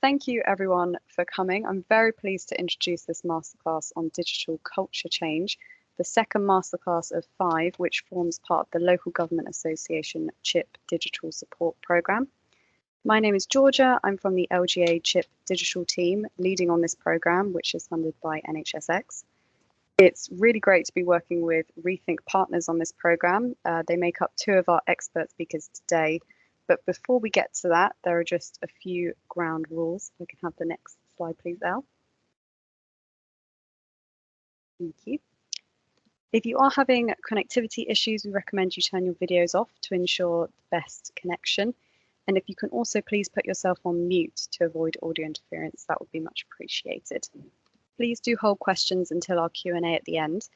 thank you everyone for coming. I'm very pleased to introduce this masterclass on digital culture change, the second masterclass of 5, which forms part of the Local Government Association CHIP Digital Support Programme. My name is Georgia. I'm from the LGA CHIP Digital team, leading on this programme, which is funded by NHSX. It's really great to be working with Rethink partners on this programme. They make up 2 of our expert speakers today. But before we get to that, there are just a few ground rules. We can have the next slide, please, Elle. Thank you. If you are having connectivity issues, we recommend you turn your videos off to ensure the best connection. And if you can also please put yourself on mute to avoid audio interference, that would be much appreciated. Please do hold questions until our Q&A at the end.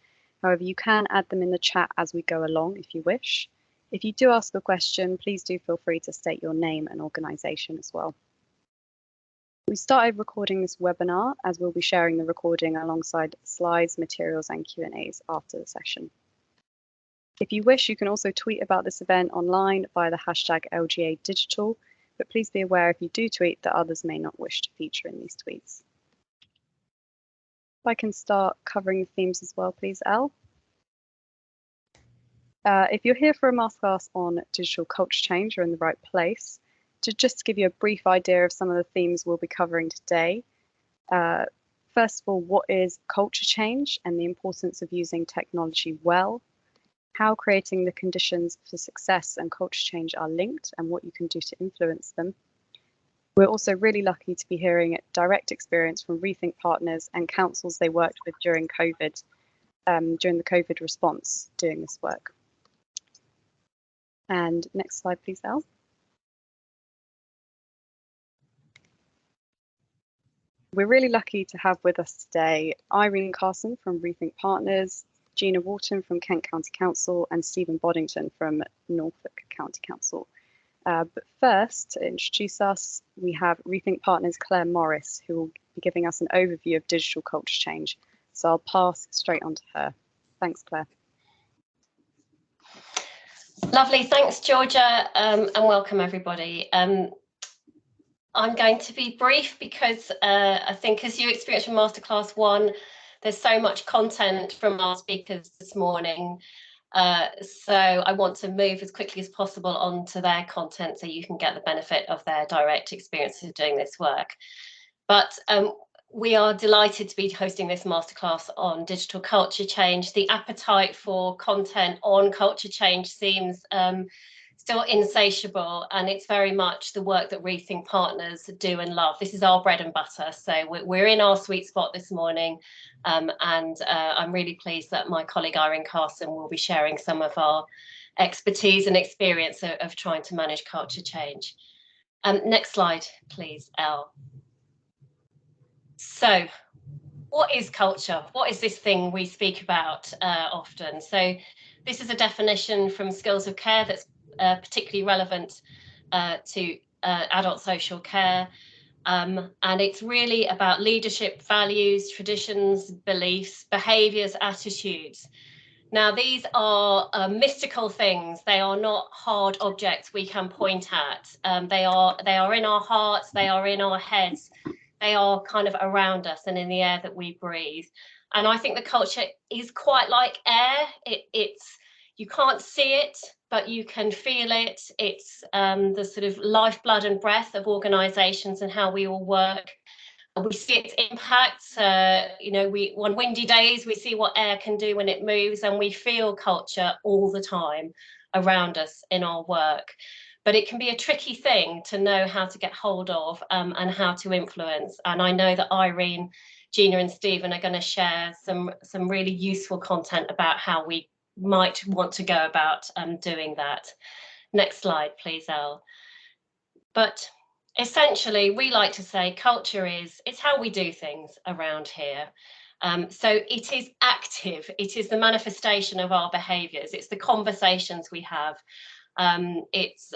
However, you can add them in the chat as we go along if you wish. If you do ask a question, please do feel free to state your name and organisation as well. We started recording this webinar as we'll be sharing the recording alongside slides, materials and Q&As after the session. If you wish, you can also tweet about this event online via the hashtag LGA Digital, but please be aware if you do tweet that others may not wish to feature in these tweets. If I can start covering the themes as well, please, Elle. If you're here for a masterclass on digital culture change, you're in the right place. Just to give you a brief idea of some of the themes we'll be covering today. First of all, what is culture change and the importance of using technology well? How creating the conditions for success and culture change are linked and what you can do to influence them. We're also really lucky to be hearing direct experience from Rethink partners and councils they worked with during COVID, during the COVID response doing this work. And next slide, please, Elle. We're really lucky to have with us today Irene Carson from Rethink Partners, Gina Wharton from Kent County Council and Stephen Boddington from Norfolk County Council. But first, to introduce us, we have Rethink Partners Claire Morris, who will be giving us an overview of digital culture change. So I'll pass straight on to her. Thanks, Claire. Lovely, thanks Georgia, and welcome everybody. I'm going to be brief because I think as you experienced from Masterclass 1, there's so much content from our speakers this morning. So I want to move as quickly as possible onto their content so you can get the benefit of their direct experience of doing this work. But we are delighted to be hosting this masterclass on digital culture change. The appetite for content on culture change seems still insatiable, and it's very much the work that Rethink Partners do and love. This is our bread and butter, so we're in our sweet spot this morning, and I'm really pleased that my colleague Irene Carson will be sharing some of our expertise and experience of trying to manage culture change. Next slide, please, Elle. So what is culture? What is this thing we speak about often? So this is a definition from Skills of Care that's particularly relevant to adult social care. And it's really about leadership, values, traditions, beliefs, behaviours, attitudes. Now, these are mystical things. They are not hard objects we can point at. They are in our hearts, they are in our heads. They are kind of around us and in the air that we breathe. And I think the culture is quite like air. You can't see it, but you can feel it. It's the sort of lifeblood and breath of organisations and how we all work. We see its impact. On windy days, we see what air can do when it moves, and we feel culture all the time around us in our work. But it can be a tricky thing to know how to get hold of and how to influence. And I know that Irene, Gina and Stephen are going to share some really useful content about how we might want to go about doing that. Next slide, please, Elle. But essentially, we like to say culture it's how we do things around here. So it is active. It is the manifestation of our behaviours. It's the conversations we have. It's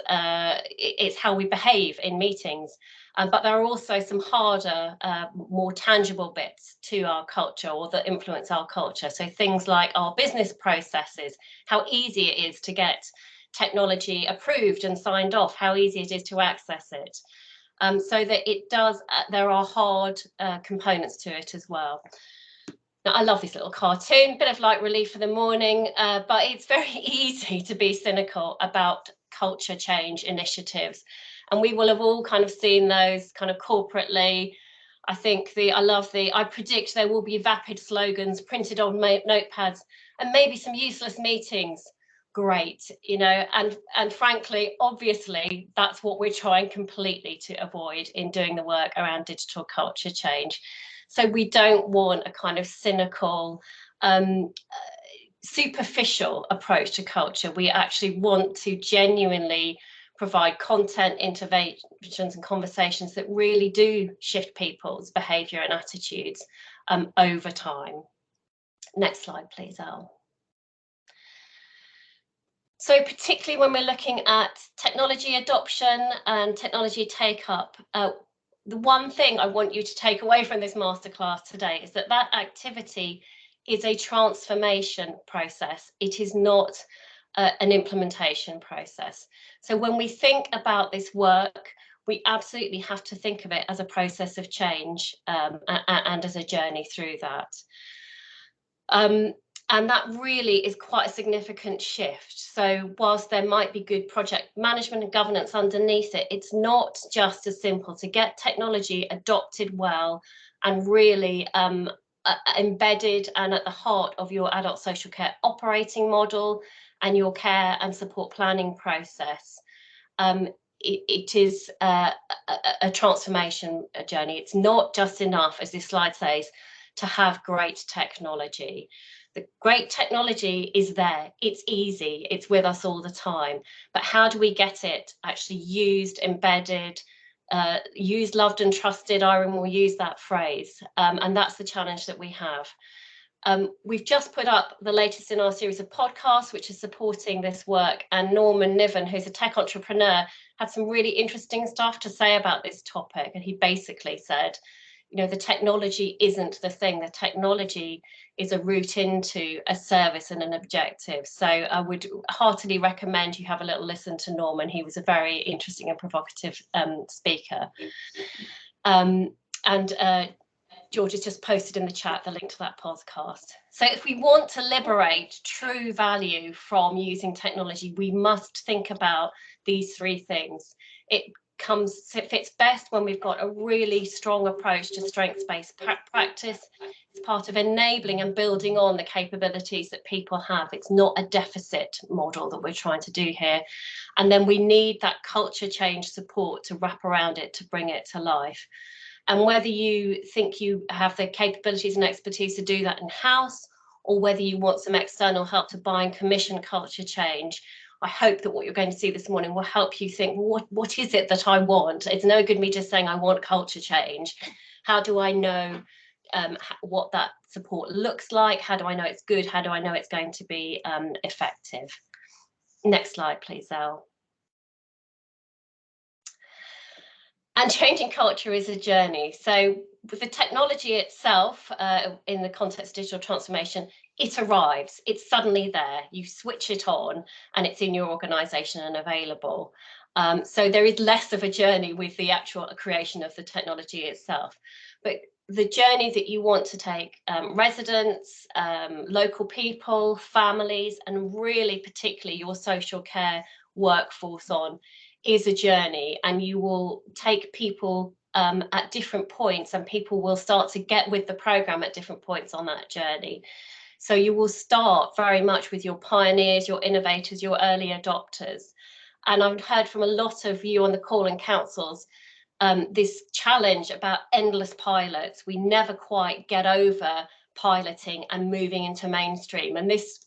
how we behave in meetings, but there are also some harder, more tangible bits to our culture or that influence our culture. So things like our business processes, how easy it is to get technology approved and signed off, how easy it is to access it. so that it does, there are hard components to it as well. Now, I love this little cartoon, bit of light relief for the morning, but it's very easy to be cynical about culture change initiatives. And we will have all kind of seen those kind of corporately. I think I predict there will be vapid slogans printed on notepads and maybe some useless meetings. Great, you know, and frankly, obviously, that's what we're trying completely to avoid in doing the work around digital culture change. So we don't want a kind of cynical, superficial approach to culture. We actually want to genuinely provide content, interventions and conversations that really do shift people's behaviour and attitudes over time. Next slide, please, Al. So particularly when we're looking at technology adoption and technology take-up, the one thing I want you to take away from this masterclass today is that that activity is a transformation process. It is not an implementation process. So when we think about this work, we absolutely have to think of it as a process of change and as a journey through that. And that really is quite a significant shift. So whilst there might be good project management and governance underneath it, it's not just as simple to get technology adopted well and really embedded and at the heart of your adult social care operating model and your care and support planning process. It is a transformation journey. It's not just enough, as this slide says, to have great technology. The great technology is there, it's easy, it's with us all the time, but how do we get it actually used, embedded, used, loved and trusted? Irene will use that phrase, and that's the challenge that we have. We've just put up the latest in our series of podcasts, which is supporting this work, and Norman Niven, who's a tech entrepreneur, had some really interesting stuff to say about this topic, and he basically said, you know, the technology isn't the thing. The technology is a route into a service and an objective. So I would heartily recommend you have a little listen to Norman. He was a very interesting and provocative speaker. George has just posted in the chat the link to that podcast. So if we want to liberate true value from using technology, we must think about these three things. It fits best when we've got a really strong approach to strengths-based practice. It's part of enabling and building on the capabilities that people have. It's not a deficit model that we're trying to do here. And then we need that culture change support to wrap around it to bring it to life. And whether you think you have the capabilities and expertise to do that in-house, or whether you want some external help to buy and commission culture change, I hope that what you're going to see this morning will help you think, what is it that I want? It's no good me just saying I want culture change. How do I know what that support looks like? How do I know it's good? How do I know it's going to be effective? Next slide, please, Elle. And changing culture is a journey. So with the technology itself, in the context of digital transformation, it arrives, it's suddenly there, you switch it on and it's in your organisation and available. So there is less of a journey with the actual creation of the technology itself. But the journey that you want to take residents, local people, families, and really particularly your social care workforce on is a journey, and you will take people at different points, and people will start to get with the programme at different points on that journey. So you will start very much with your pioneers, your innovators, your early adopters. And I've heard from a lot of you on the call and councils this challenge about endless pilots. We never quite get over piloting and moving into mainstream. And this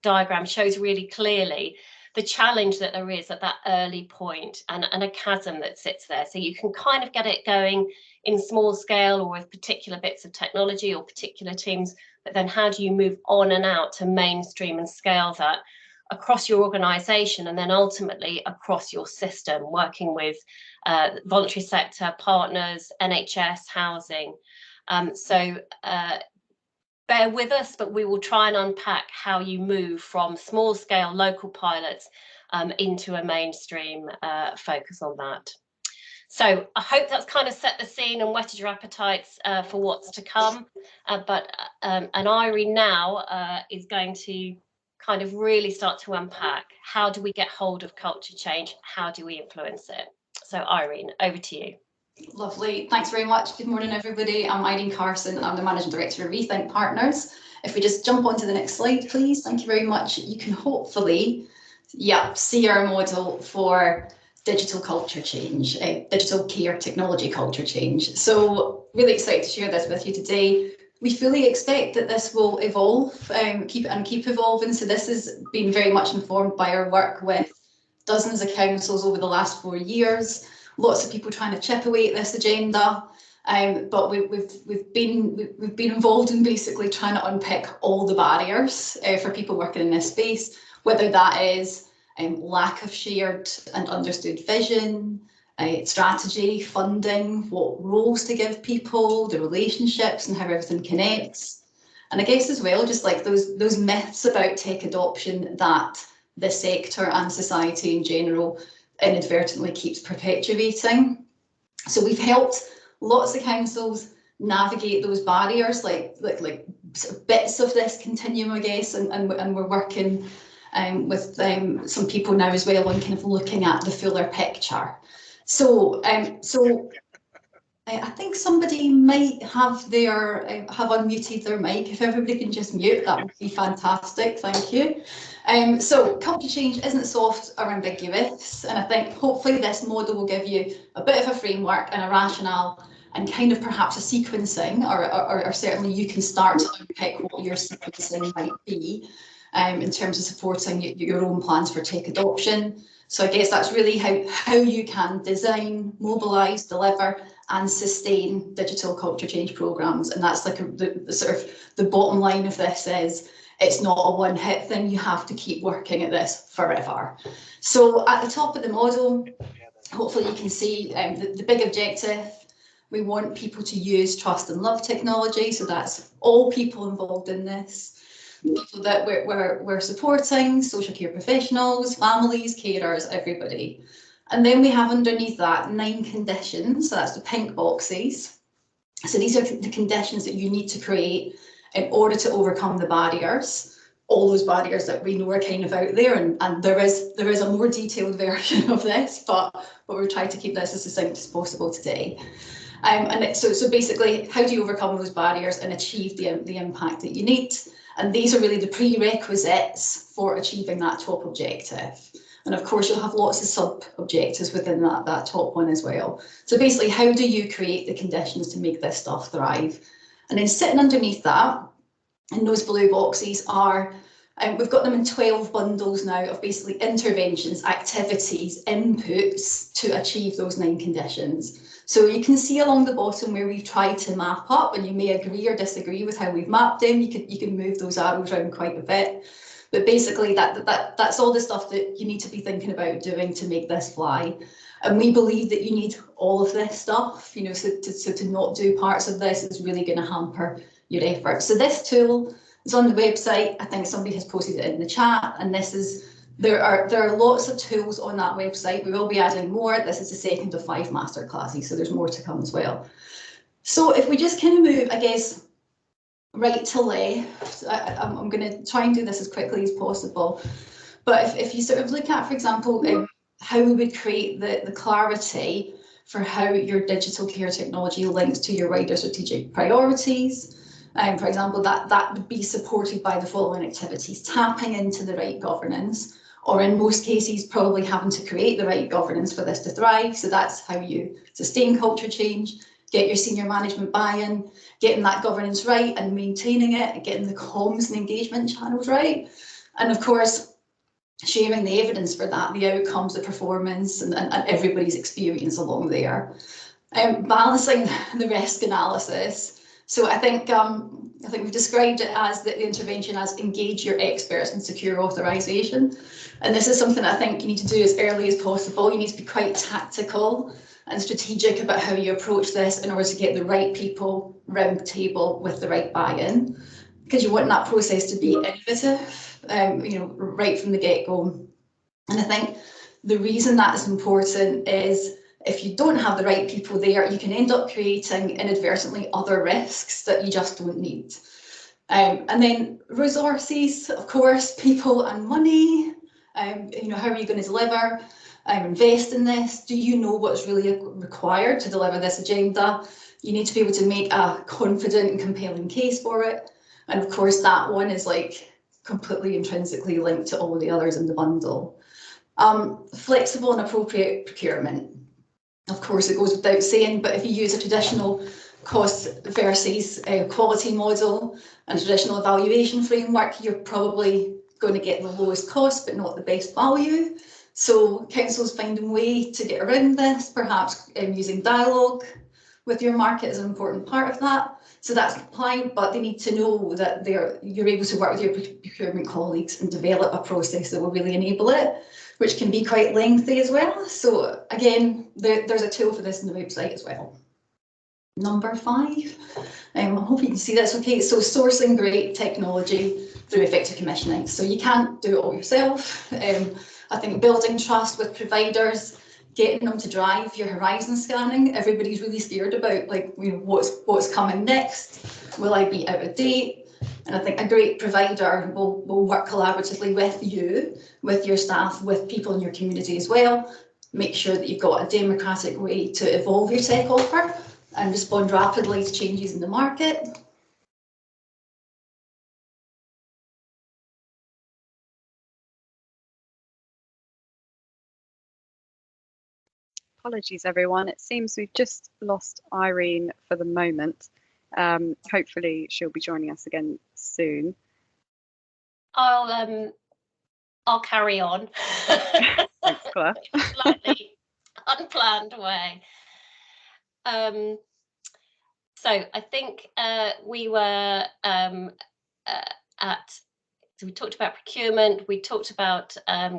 diagram shows really clearly the challenge that there is at that early point, and a chasm that sits there. So you can kind of get it going in small scale or with particular bits of technology or particular teams, but then how do you move on and out to mainstream and scale that across your organisation and then ultimately across your system, working with voluntary sector partners, NHS, housing. Bear with us, but we will try and unpack how you move from small scale local pilots into a mainstream focus on that. So I hope that's kind of set the scene and whetted your appetites for what's to come. And Irene now is going to kind of really start to unpack, how do we get hold of culture change? How do we influence it? So Irene, over to you. Lovely. Thanks very much. Good morning, everybody. I'm Irene Carson. I'm the Managing Director of Rethink Partners. If we just jump onto the next slide, please. Thank you very much. You can hopefully, see our model for digital culture change, digital care technology culture change. So really excited to share this with you today. We fully expect that this will evolve, keep evolving. So this has been very much informed by our work with dozens of councils over the last 4 years. Lots of people trying to chip away at this agenda, but we've been involved in basically trying to unpick all the barriers for people working in this space, whether that is lack of shared and understood vision, strategy, funding, what roles to give people, the relationships and how everything connects. And I guess as well, just like those myths about tech adoption that the sector and society in general inadvertently keeps perpetuating. So we've helped lots of councils navigate those barriers, like bits of this continuum, I guess, and we're working with some people now as well on kind of looking at the fuller picture. So I think somebody might have have unmuted their mic. If everybody can just mute, that would be fantastic. Thank you. So culture change isn't soft or ambiguous, and I think hopefully this model will give you a bit of a framework and a rationale and kind of perhaps a sequencing, or certainly you can start to unpick what your sequencing might be in terms of supporting your own plans for tech adoption. So I guess that's really how you can design, mobilise, deliver and sustain digital culture change programmes. And that's like the sort of the bottom line of this is it's not a one-hit thing. You have to keep working at this forever. So at the top of the model, hopefully you can see the big objective. We want people to use trust and love technology. So that's all people involved in this. People that we're supporting, social care professionals, families, carers, everybody. And then we have underneath that 9 conditions. So that's the pink boxes. So these are the conditions that you need to create in order to overcome the barriers, all those barriers that we know are kind of out there. And there is a more detailed version of this, but we're trying to keep this as succinct as possible today. So basically, how do you overcome those barriers and achieve the impact that you need? And these are really the prerequisites for achieving that top objective. And of course, you'll have lots of sub-objectives within that top one as well. So basically, how do you create the conditions to make this stuff thrive? And then sitting underneath that, in those blue boxes are, we've got them in 12 bundles now of basically interventions, activities, inputs to achieve those 9 conditions. So you can see along the bottom where we've tried to map up, and you may agree or disagree with how we've mapped them. You can move those arrows around quite a bit. But basically that's all the stuff that you need to be thinking about doing to make this fly. And we believe that you need all of this stuff, so to not do parts of this is really going to hamper your effort. So this tool is on the website. I think somebody has posted it in the chat, and there are lots of tools on that website. We will be adding more. This is the second of 5 masterclasses, so there's more to come as well. So if we just kind of move, I guess, right to left, I'm going to try and do this as quickly as possible. But if you sort of look at, for example, how we would create the clarity for how your digital care technology links to your wider strategic priorities. For example, that would be supported by the following activities: tapping into the right governance, or in most cases, probably having to create the right governance for this to thrive. So that's how you sustain culture change, get your senior management buy-in, getting that governance right and maintaining it, getting the comms and engagement channels right. And of course, sharing the evidence for that, the outcomes, the performance, and everybody's experience along there. Balancing the risk analysis. So I think we've described it as the intervention as engage your experts and secure authorization. And this is something I think you need to do as early as possible. You need to be quite tactical and strategic about how you approach this in order to get the right people round the table with the right buy-in, because you want that process to be innovative, right from the get-go. And I think the reason that is important is if you don't have the right people there, you can end up creating inadvertently other risks that you just don't need. And then resources, of course, people and money. You know, how are you going to deliver? Invest in this. Do you know what's really required to deliver this agenda? You need to be able to make a confident and compelling case for it. And of course, that one is like completely intrinsically linked to all the others in the bundle. Flexible and appropriate procurement. Of course, it goes without saying, but if you use a traditional cost versus quality model and traditional evaluation framework, you're probably going to get the lowest cost, but not the best value. So councils finding a way to get around this, perhaps using dialogue with your market is an important part of that. So that's compliant, but they need to know that you're able to work with your procurement colleagues and develop a process that will really enable it, which can be quite lengthy as well. So again, there's a tool for this on the website as well. Number 5, I hope you can see this okay. So sourcing great technology through effective commissioning. So you can't do it all yourself. I think building trust with providers, getting them to drive your horizon scanning. Everybody's really scared about, like, you know, what's coming next. Will I be out of date? And I think a great provider will work collaboratively with you, with your staff, with people in your community as well. Make sure that you've got a democratic way to evolve your tech offer and respond rapidly to changes in the market. Apologies, everyone. It seems we've just lost Irene for the moment. Hopefully she'll be joining us again soon. I'll carry on. Thanks, Claire. Slightly unplanned way. So I think we were so we talked about procurement, we talked about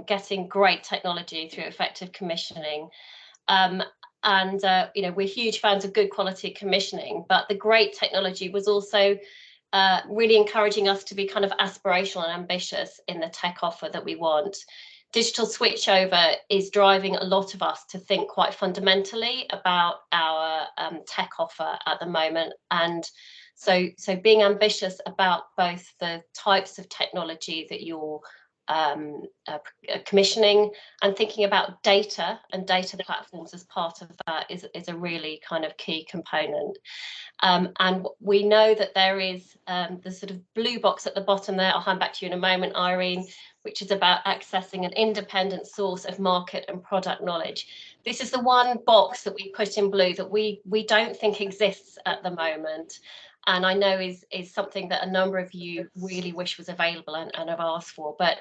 getting great technology through effective commissioning. You know, we're huge fans of good quality commissioning, but the great technology was also really encouraging us to be kind of aspirational and ambitious in the tech offer that we want. Digital switchover is driving a lot of us to think quite fundamentally about our tech offer at the moment. And so being ambitious about both the types of technology that you're commissioning and thinking about data and data platforms as part of that is a really kind of key component. And we know that there is the sort of blue box at the bottom there. I'll hand back to you in a moment, Irene, which is about accessing an independent source of market and product knowledge. This is the one box that we put in blue that we don't think exists at the moment, and I know is something that a number of you really wish was available and have asked for. But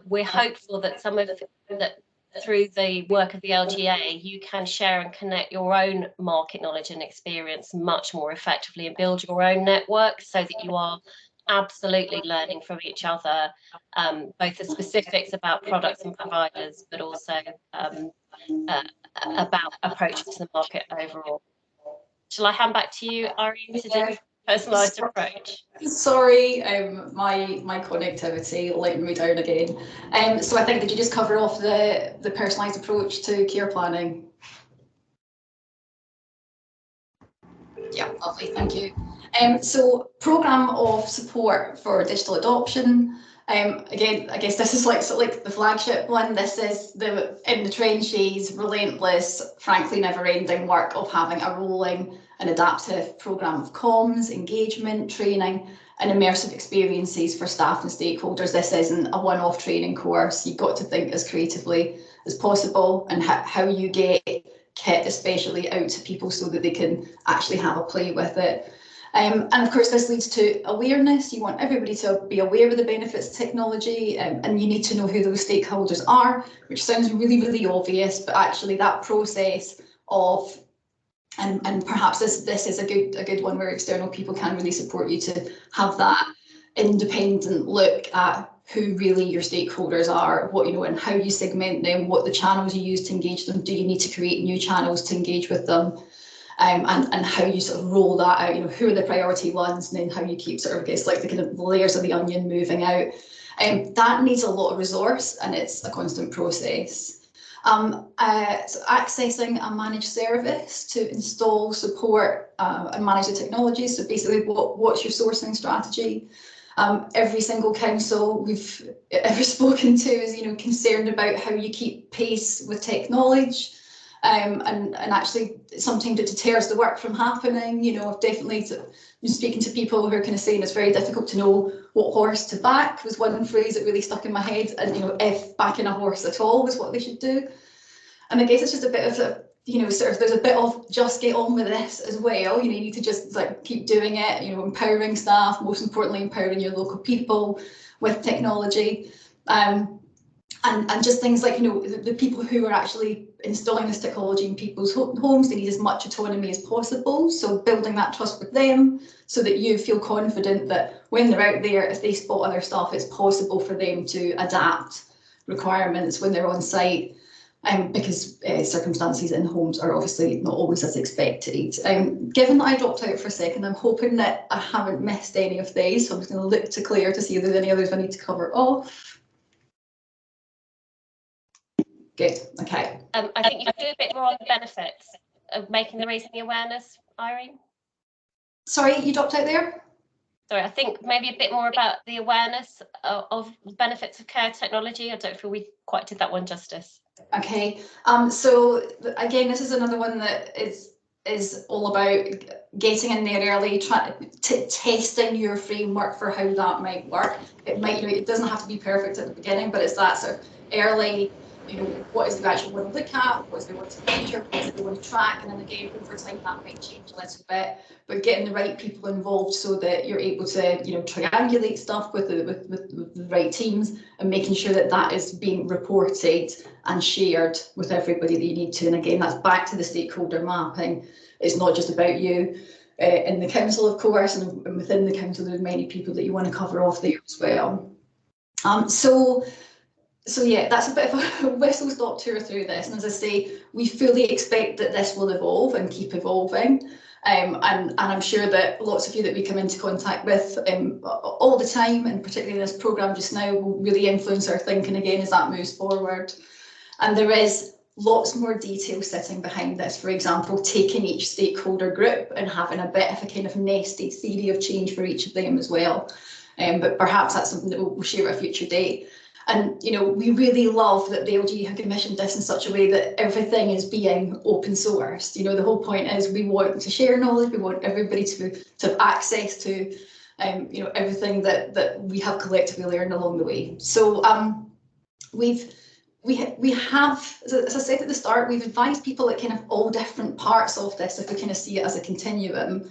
we're hopeful that some of that through the work of the LGA, you can share and connect your own market knowledge and experience much more effectively and build your own network so that you are absolutely learning from each other, both the specifics about products and providers, but also about approaches to the market overall. Shall I hand back to you, Irene, to do a personalised approach? Sorry, my connectivity let me down again. So I think, did you just cover off the personalised approach to care planning? Yeah, lovely, thank you. So programme of support for digital adoption. Again, I guess this is like the flagship one. This is in the trenches, relentless, frankly never-ending work of having a rolling and adaptive programme of comms, engagement, training and immersive experiences for staff and stakeholders. This isn't a one-off training course. You've got to think as creatively as possible and how you get kit especially out to people so that they can actually have a play with it. And of course, this leads to awareness. You want everybody to be aware of the benefits of technology, and you need to know who those stakeholders are, which sounds really, really obvious, but actually that process of, and perhaps this is a good one where external people can really support you to have that independent look at who really your stakeholders are, what, you know, and how you segment them, what the channels you use to engage them. Do you need to create new channels to engage with them? And how you sort of roll that out, you know, who are the priority ones, and then how you keep sort of, I guess, like the kind of layers of the onion moving out. That needs a lot of resource and it's a constant process. So accessing a managed service to install, support and manage the technology. So basically, what's your sourcing strategy? Every single council we've ever spoken to is, concerned about how you keep pace with technology, and actually sometimes it deters the work from happening. I've definitely been speaking to people who are kind of saying it's very difficult to know what horse to back, was one phrase that really stuck in my head, and if backing a horse at all was what they should do. And I guess it's just a bit of a, there's a bit of just get on with this as well. You need to just keep doing it, empowering staff, most importantly, empowering your local people with technology. And just things like, the people who are actually installing this technology in people's homes, they need as much autonomy as possible. So building that trust with them so that you feel confident that when they're out there, if they spot other stuff, it's possible for them to adapt requirements when they're on site. Because circumstances in homes are obviously not always as expected. Given that I dropped out for a second, I'm hoping that I haven't missed any of these, so I'm just going to look to Claire to see if there's any others I need to cover off. Good, okay. I think you could do a bit more on the benefits of raising the awareness, Irene. Sorry, you dropped out there? Sorry, I think maybe a bit more about the awareness of the benefits of care technology. I don't feel we quite did that one justice. Okay, so again, this is another one that is all about getting in there early, testing your framework for how that might work. It doesn't have to be perfect at the beginning, but it's that sort of early, what is it you actually want to look at, what is it they want to measure, what is it they want to track, and then again, over time that might change a little bit, but getting the right people involved so that you're able to, triangulate stuff with the right teams and making sure that that is being reported and shared with everybody that you need to. And again, that's back to the stakeholder mapping. It's not just about you in the council, of course, and within the council there's many people that you want to cover off there as well. So yeah, that's a bit of a whistle-stop tour through this. And as I say, we fully expect that this will evolve and keep evolving. And I'm sure that lots of you that we come into contact with all the time, and particularly this programme just now, will really influence our thinking again as that moves forward. And there is lots more detail sitting behind this. For example, taking each stakeholder group and having a bit of a kind of nested theory of change for each of them as well. But perhaps that's something that we'll share at a future date. And we really love that the LGA have commissioned this in such a way that everything is being open sourced. The whole point is we want to share knowledge, we want everybody to have access to everything that we have collectively learned along the way. So we have, as I said at the start, we've advised people at kind of all different parts of this, if we kind of see it as a continuum.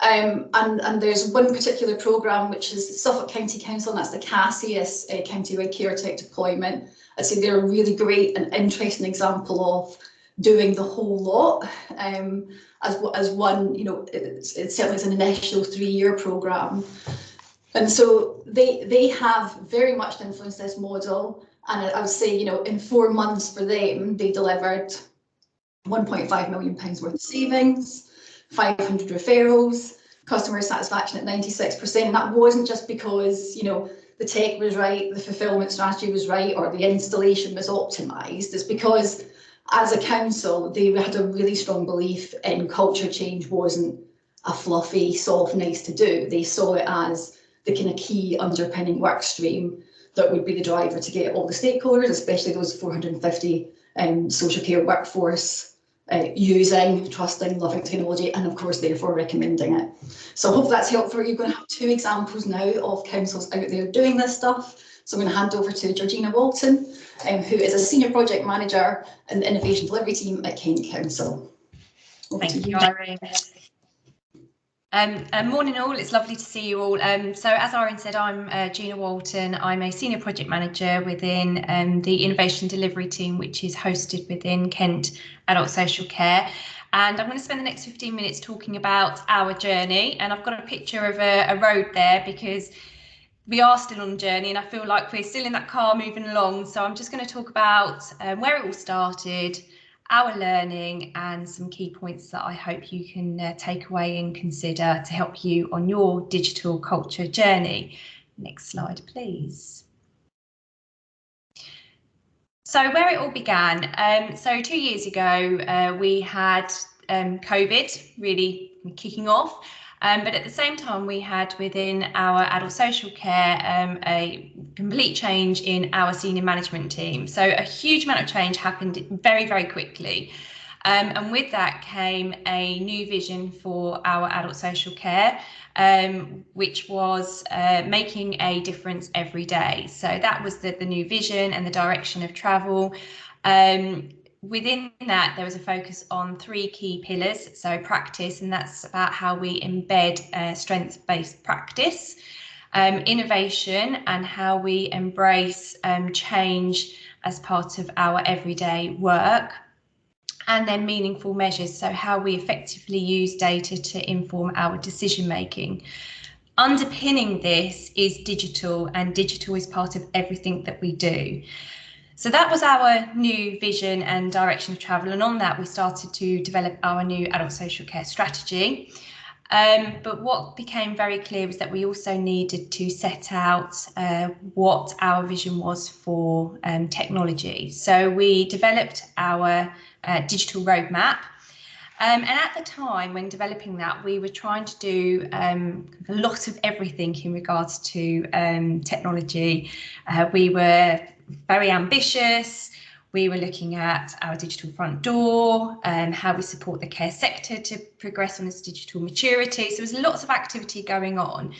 And there's one particular programme which is Suffolk County Council, and that's the Cassius County-wide Care Tech deployment. I'd say they're a really great and interesting example of doing the whole lot as one, it's certainly it's an initial 3-year programme. And so they have very much influenced this model. And I would say, in 4 months for them, they delivered £1.5 million worth of savings, 500 referrals, customer satisfaction at 96%. And that wasn't just because, the tech was right, the fulfillment strategy was right, or the installation was optimised. It's because as a council, they had a really strong belief in culture change wasn't a fluffy, soft, nice to do. They saw it as the kind of key underpinning work stream that would be the driver to get all the stakeholders, especially those 450 social care workforce, using, trusting, loving technology, and of course, therefore recommending it. So I hope that's helpful. You're going to have 2 examples now of councils out there doing this stuff. So I'm going to hand over to Georgina Walton, who is a Senior Project Manager in the Innovation Delivery Team at Kent Council. Thank you, Irene. Morning all, it's lovely to see you all. So as Irene said, I'm Gina Walton. I'm a Senior Project Manager within the Innovation Delivery Team, which is hosted within Kent Adult Social Care. And I'm going to spend the next 15 minutes talking about our journey. And I've got a picture of a road there because we are still on a journey and I feel like we're still in that car moving along. So I'm just going to talk about where it all started, our learning, and some key points that I hope you can take away and consider to help you on your digital culture journey. Next slide, please. So where it all began, so 2 years ago, we had COVID really kicking off. But at the same time, we had within our adult social care a complete change in our senior management team. So a huge amount of change happened very, very quickly. And with that came a new vision for our adult social care, which was making a difference every day. So that was the new vision and the direction of travel. Within that, there was a focus on 3 key pillars. So practice, and that's about how we embed strengths-based practice, innovation, and how we embrace change as part of our everyday work, and then meaningful measures, so how we effectively use data to inform our decision making. Underpinning this is digital, and digital is part of everything that we do. So that was our new vision and direction of travel, and on that we started to develop our new adult social care strategy. But what became very clear was that we also needed to set out what our vision was for technology. So we developed our digital roadmap. And at the time when developing that, we were trying to do a lot of everything in regards to technology. We were very ambitious. We were looking at our digital front door, how we support the care sector to progress on its digital maturity. So there was lots of activity going on.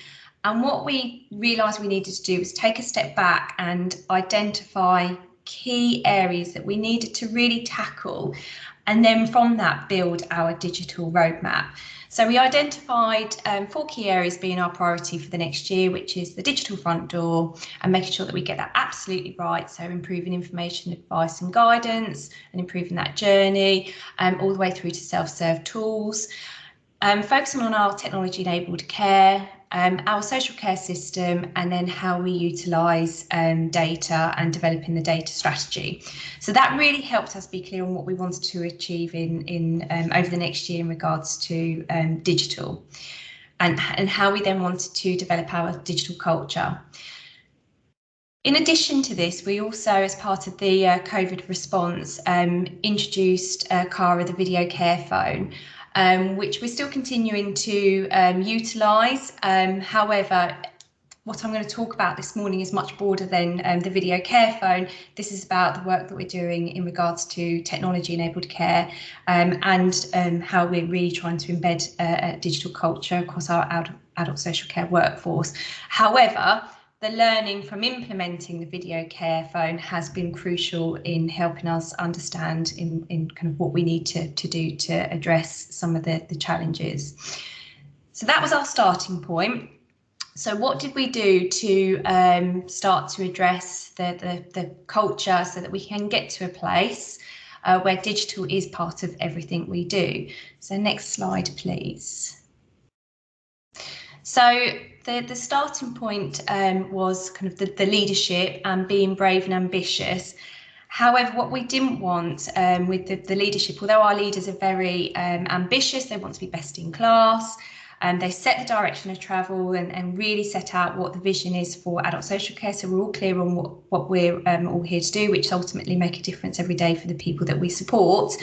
And what we realised we needed to do was take a step back and identify key areas that we needed to really tackle, and then from that build our digital roadmap. So we identified 4 key areas being our priority for the next year, which is the digital front door and making sure that we get that absolutely right. So improving information, advice and guidance, and improving that journey all the way through to self-serve tools. Focusing on our technology enabled care, our social care system, and then how we utilise data and developing the data strategy. So that really helped us be clear on what we wanted to achieve in over the next year in regards to digital, and how we then wanted to develop our digital culture. In addition to this, we also, as part of the COVID response, introduced Cara, the video care phone, which we're still continuing to utilise. However, what I'm going to talk about this morning is much broader than the video care phone. This is about the work that we're doing in regards to technology enabled care, and how we're really trying to embed a digital culture across our adult social care workforce. However, the learning from implementing the video care phone has been crucial in helping us understand in kind of what we need to do to address some of the challenges. So that was our starting point. So what did we do to start to address the culture so that we can get to a place where digital is part of everything we do? So next slide, please. So the starting point was kind of the leadership and being brave and ambitious. However, what we didn't want with the leadership, although our leaders are very ambitious, they want to be best in class, they set the direction of travel and really set out what the vision is for adult social care. So we're all clear on what we're all here to do, which is ultimately make a difference every day for the people that we support.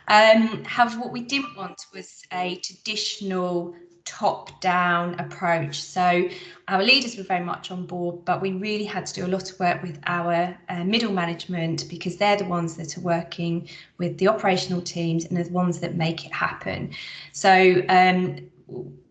However, what we didn't want was a traditional top-down approach. So our leaders were very much on board, but we really had to do a lot of work with our middle management, because they're the ones that are working with the operational teams and are the ones that make it happen. So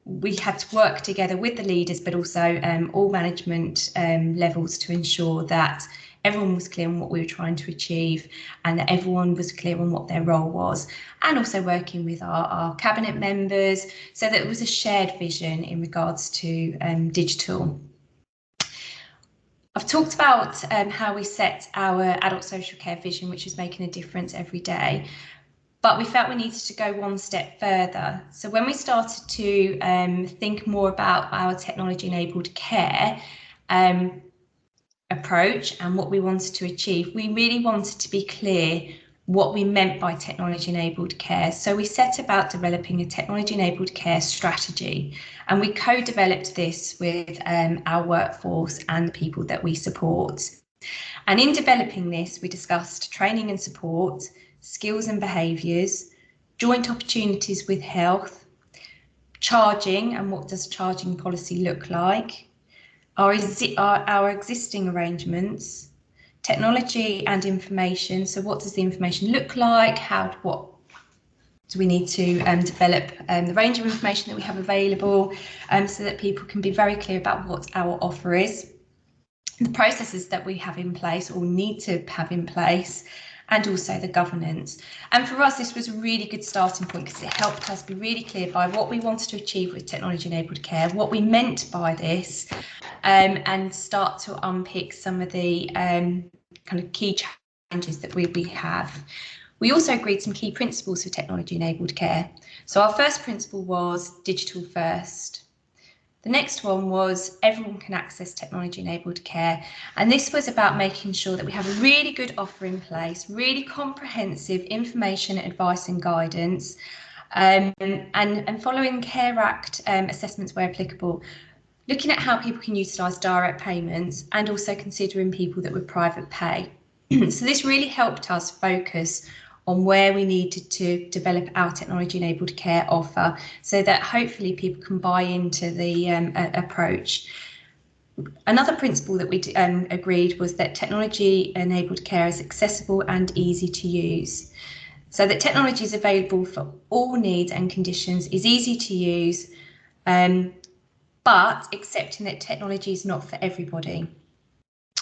we had to work together with the leaders, but also all management levels, to ensure that everyone was clear on what we were trying to achieve and that everyone was clear on what their role was, and also working with our cabinet members so that it was a shared vision in regards to digital. I've talked about how we set our adult social care vision, which is making a difference every day, but we felt we needed to go one step further. So when we started to think more about our technology enabled care approach and what we wanted to achieve, we really wanted to be clear what we meant by technology enabled care. So we set about developing a technology enabled care strategy, and we co-developed this with our workforce and the people that we support. And in developing this, we discussed training and support, skills and behaviours, joint opportunities with health, charging and what does charging policy look like, our existing arrangements, technology and information. So what does the information look like? What do we need to develop the range of information that we have available so that people can be very clear about what our offer is, the processes that we have in place or need to have in place, and also the governance. And for us, this was a really good starting point because it helped us be really clear by what we wanted to achieve with technology-enabled care, what we meant by this, and start to unpick some of the kind of key challenges that we have. We also agreed some key principles for technology-enabled care. So our first principle was digital first. The next one was everyone can access technology-enabled care. And this was about making sure that we have a really good offer in place, really comprehensive information, advice and guidance, and following Care Act assessments where applicable, looking at how people can utilise direct payments and also considering people that would private pay. So this really helped us focus on where we needed to develop our technology-enabled care offer so that hopefully people can buy into the approach. Another principle that we agreed was that technology-enabled care is accessible and easy to use. So that technology is available for all needs and conditions, is easy to use, but accepting that technology is not for everybody.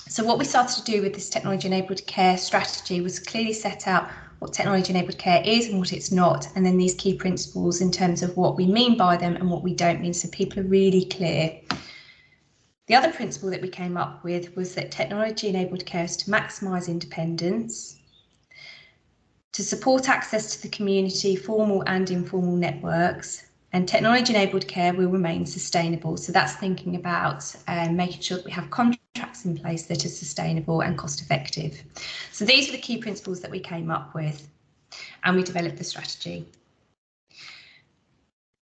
So what we started to do with this technology-enabled care strategy was clearly set out what technology-enabled care is and what it's not, and then these key principles in terms of what we mean by them and what we don't mean, so people are really clear. The other principle that we came up with was that technology-enabled care is to maximise independence, to support access to the community, formal and informal networks, and technology-enabled care will remain sustainable. So that's thinking about making sure that we have contracts in place that are sustainable and cost-effective. So these are the key principles that we came up with, and we developed the strategy.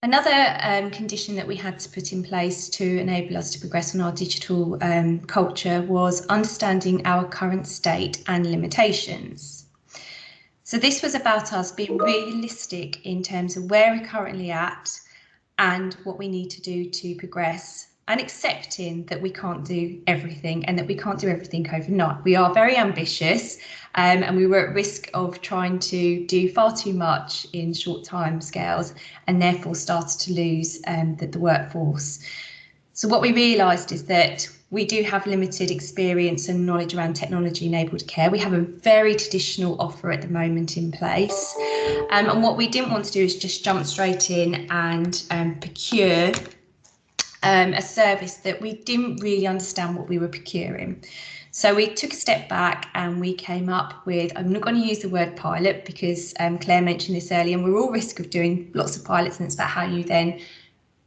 Another condition that we had to put in place to enable us to progress on our digital culture was understanding our current state and limitations. So this was about us being realistic in terms of where we're currently at and what we need to do to progress, and accepting that we can't do everything and that we can't do everything overnight. We are very ambitious and we were at risk of trying to do far too much in short time scales and therefore started to lose the workforce. So what we realised is that we do have limited experience and knowledge around technology-enabled care. We have a very traditional offer at the moment in place. And what we didn't want to do is just jump straight in and procure a service that we didn't really understand what we were procuring. So we took a step back and we came up with, I'm not going to use the word pilot because Claire mentioned this earlier, and we're all at risk of doing lots of pilots, and it's about how you then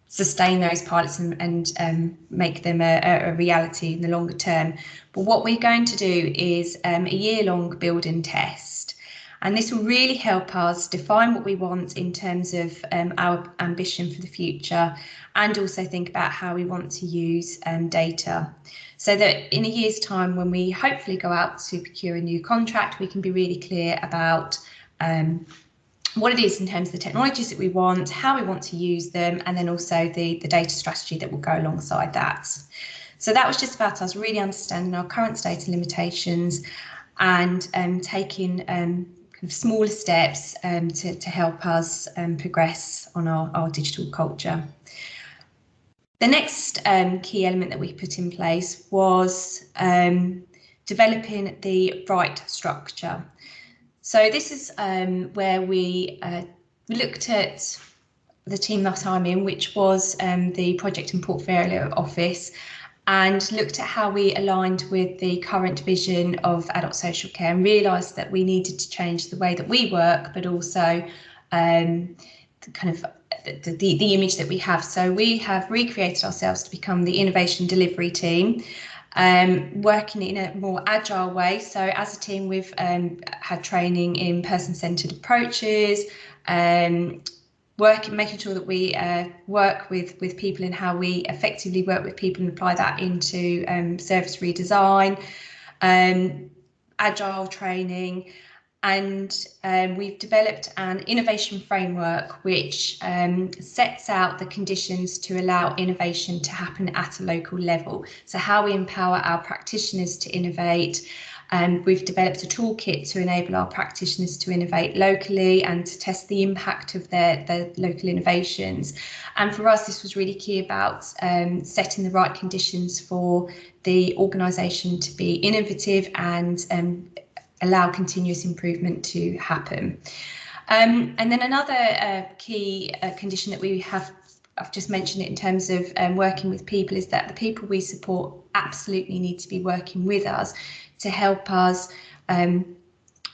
sustain those pilots and make them a reality in the longer term. But what we're going to do is a year-long build and test. And this will really help us define what we want in terms of our ambition for the future, and also think about how we want to use data. So that in a year's time, when we hopefully go out to procure a new contract, we can be really clear about what it is in terms of the technologies that we want, how we want to use them, and then also the data strategy that will go alongside that. So that was just about us really understanding our current state and limitations and taking kind of smaller steps to help us progress on our digital culture. The next key element that we put in place was developing the right structure. So this is where we looked at the team that I'm in, which was the project and portfolio office, and looked at how we aligned with the current vision of adult social care, and realised that we needed to change the way that we work, but also the image that we have. So we have recreated ourselves to become the innovation delivery team, working in a more agile way. So as a team, we've had training in person-centered approaches, making sure that we work with people and how we effectively work with people and apply that into service redesign. agile training, and we've developed an innovation framework which sets out the conditions to allow innovation to happen at a local level. So how we empower our practitioners to innovate. We've developed a toolkit to enable our practitioners to innovate locally and to test the impact of their local innovations. And for us, this was really key about setting the right conditions for the organisation to be innovative and allow continuous improvement to happen. And then another key condition that we have, I've just mentioned it in terms of working with people, is that the people we support absolutely need to be working with us to help us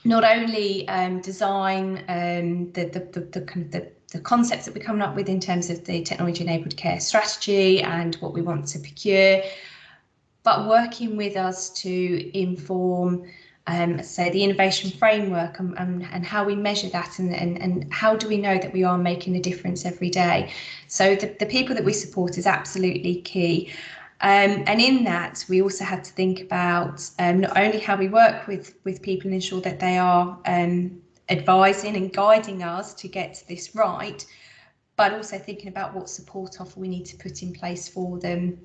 not only design the concepts that we're coming up with in terms of the technology-enabled care strategy and what we want to procure, but working with us to inform say the innovation framework and how we measure that and how do we know that we are making a difference every day. So the people that we support is absolutely key. And in that, we also had to think about not only how we work with people and ensure that they are advising and guiding us to get this right, but also thinking about what support offer we need to put in place for them.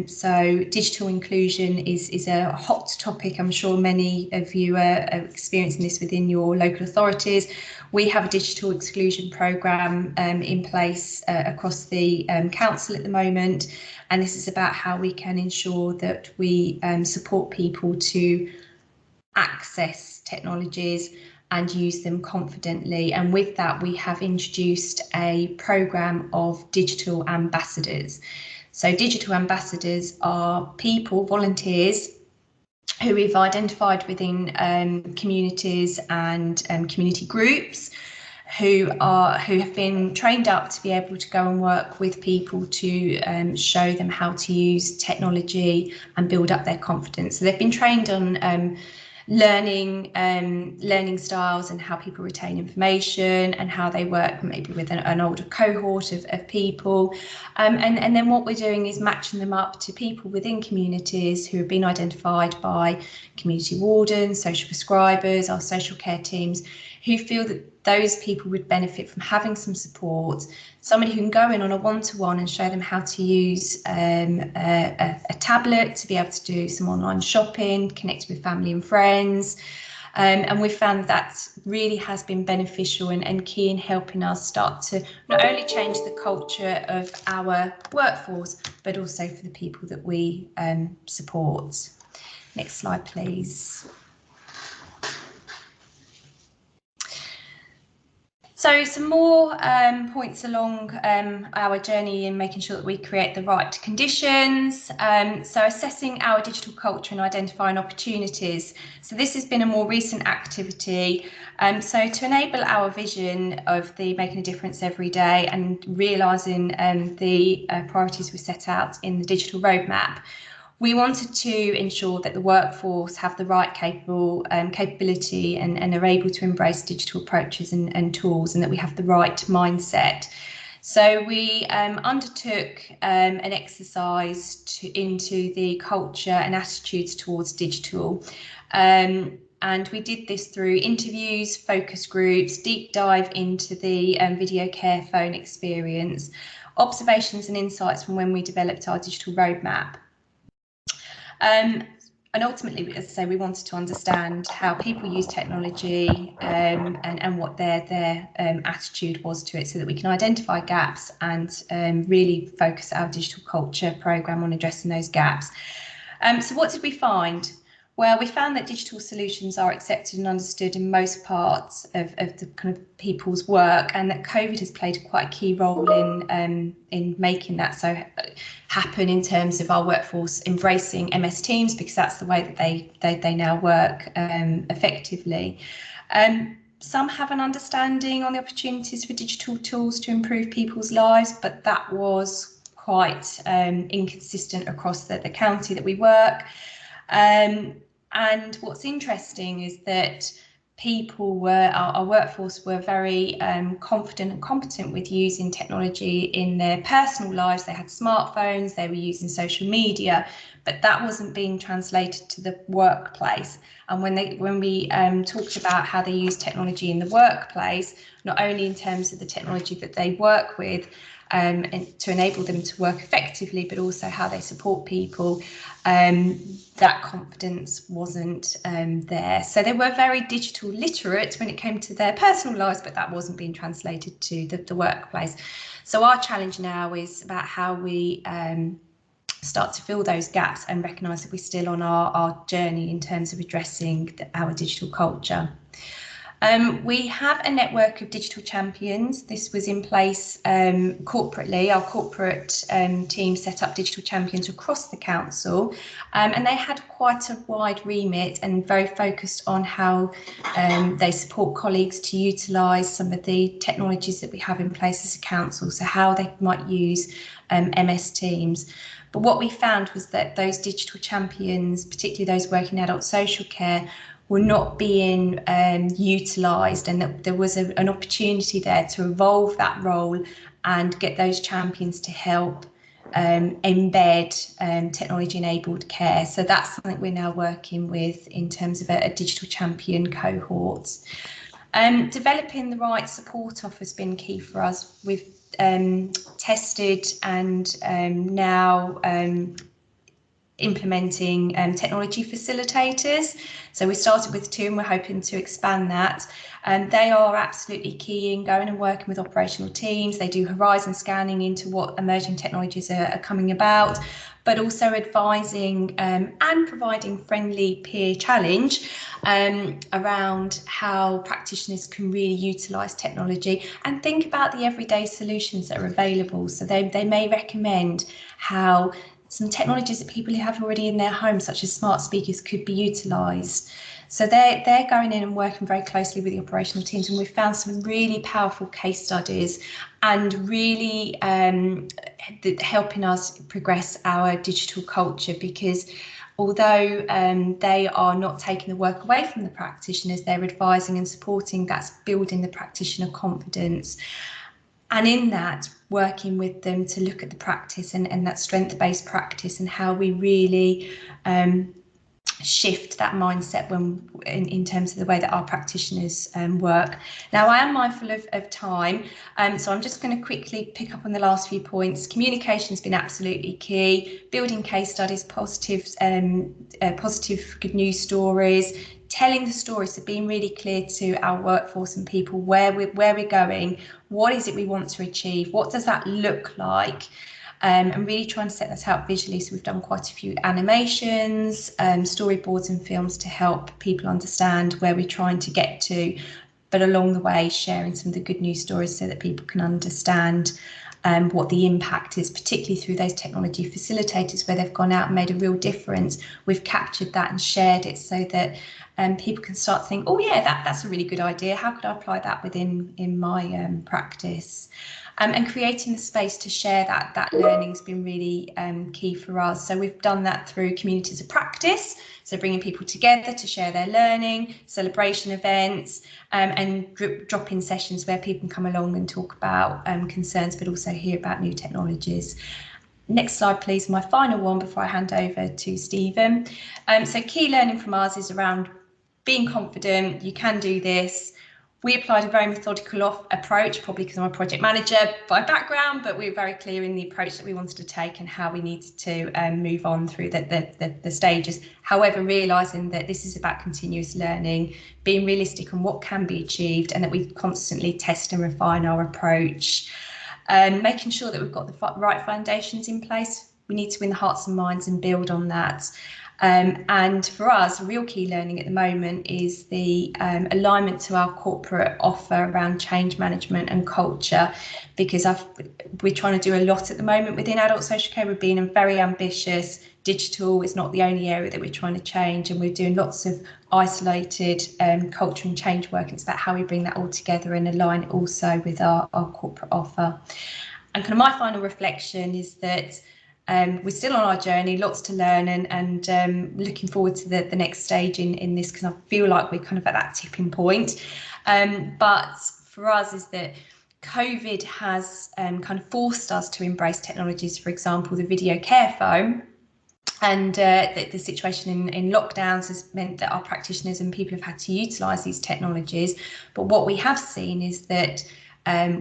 So digital inclusion is a hot topic. I'm sure many of you are experiencing this within your local authorities. We have a digital exclusion programme in place across the council at the moment, and this is about how we can ensure that we support people to access technologies and use them confidently. And with that, we have introduced a programme of digital ambassadors. So digital ambassadors are people, volunteers, who we've identified within communities and community groups who have been trained up to be able to go and work with people to show them how to use technology and build up their confidence. So they've been trained on learning styles and how people retain information and how they work maybe with an older cohort of people, and then what we're doing is matching them up to people within communities who have been identified by community wardens, social prescribers, our social care teams, who feel that those people would benefit from having some support, somebody who can go in on a one-to-one and show them how to use a tablet to be able to do some online shopping, connect with family and friends. And we've found that really has been beneficial and key in helping us start to not only change the culture of our workforce, but also for the people that we support. Next slide, please. So some more points along our journey in making sure that we create the right conditions. So assessing our digital culture and identifying opportunities. So this has been a more recent activity. So to enable our vision of the making a difference every day and realising the priorities we set out in the digital roadmap, we wanted to ensure that the workforce have the right capability and are able to embrace digital approaches and tools, and that we have the right mindset. So we undertook an exercise into the culture and attitudes towards digital. And we did this through interviews, focus groups, deep dive into the video care phone experience, observations and insights from when we developed our digital roadmap. And ultimately, as I say, we wanted to understand how people use technology and what their attitude was to it, so that we can identify gaps and really focus our digital culture programme on addressing those gaps. So what did we find? Well, we found that digital solutions are accepted and understood in most parts of the kind of people's work, and that COVID has played quite a key role in making that so happen in terms of our workforce embracing MS Teams, because that's the way that they now work effectively. Some have an understanding on the opportunities for digital tools to improve people's lives, but that was quite inconsistent across the county that we work. And what's interesting is that people were, our workforce were very confident and competent with using technology in their personal lives. They had smartphones, they were using social media, but that wasn't being translated to the workplace. And when we talked about how they use technology in the workplace, not only in terms of the technology that they work with, and to enable them to work effectively, but also how they support people, that confidence wasn't there. So they were very digital literate when it came to their personal lives, but that wasn't being translated to the workplace. So our challenge now is about how we start to fill those gaps and recognise that we're still on our journey in terms of addressing our digital culture. We have a network of digital champions. This was in place corporately. Our corporate team set up digital champions across the council, and they had quite a wide remit and very focused on how they support colleagues to utilise some of the technologies that we have in place as a council, so how they might use MS Teams. But what we found was that those digital champions, particularly those working in adult social care, were not being utilised, and that there was an opportunity there to evolve that role and get those champions to help embed technology-enabled care. So that's something we're now working with in terms of a digital champion cohort. Developing the right support offer has been key for us. We've tested and now implementing technology facilitators. So we started with 2 and we're hoping to expand that. They are absolutely key in going and working with operational teams. They do horizon scanning into what emerging technologies are coming about, but also advising and providing friendly peer challenge around how practitioners can really utilise technology and think about the everyday solutions that are available. So they may recommend how some technologies that people have already in their homes, such as smart speakers, could be utilised. So they're going in and working very closely with the operational teams, and we've found some really powerful case studies and really helping us progress our digital culture, because although they are not taking the work away from the practitioners, they're advising and supporting, that's building the practitioner confidence. And in that, working with them to look at the practice and that strength-based practice and how we really shift that mindset when in terms of the way that our practitioners work. Now, I am mindful of time, so I'm just going to quickly pick up on the last few points. Communication has been absolutely key. Building case studies, positive good news stories, telling the story, so being really clear to our workforce and people where we're going, what is it we want to achieve, what does that look like, and really trying to set that out visually. So we've done quite a few animations, storyboards and films to help people understand where we're trying to get to, but along the way sharing some of the good news stories so that people can understand what the impact is, particularly through those technology facilitators where they've gone out and made a real difference. We've captured that and shared it so that people can start to think, oh yeah, that's a really good idea. How could I apply that in my practice? And creating the space to share that learning has been really key for us. So we've done that through communities of practice, so bringing people together to share their learning, celebration events, and drop-in sessions where people can come along and talk about concerns, but also hear about new technologies. Next slide, please. My final one before I hand over to Stephen. So key learning from us is around being confident, you can do this. We applied a very methodical approach, probably because I'm a project manager by background, but we were very clear in the approach that we wanted to take and how we needed to move on through the stages. However, realising that this is about continuous learning, being realistic on what can be achieved, and that we constantly test and refine our approach. Making sure that we've got the right foundations in place. We need to win the hearts and minds and build on that. And for us, a real key learning at the moment is the alignment to our corporate offer around change management and culture, because we're trying to do a lot at the moment within adult social care. We're being very ambitious. Digital is not the only area that we're trying to change, and we're doing lots of isolated culture and change work. It's about how we bring that all together and align it also with our corporate offer. And kind of my final reflection is that we're still on our journey, lots to learn, and looking forward to the next stage in this, because I feel like we're kind of at that tipping point. But for us is that COVID has kind of forced us to embrace technologies, for example, the video care phone. And the situation in lockdowns has meant that our practitioners and people have had to utilise these technologies. But what we have seen is that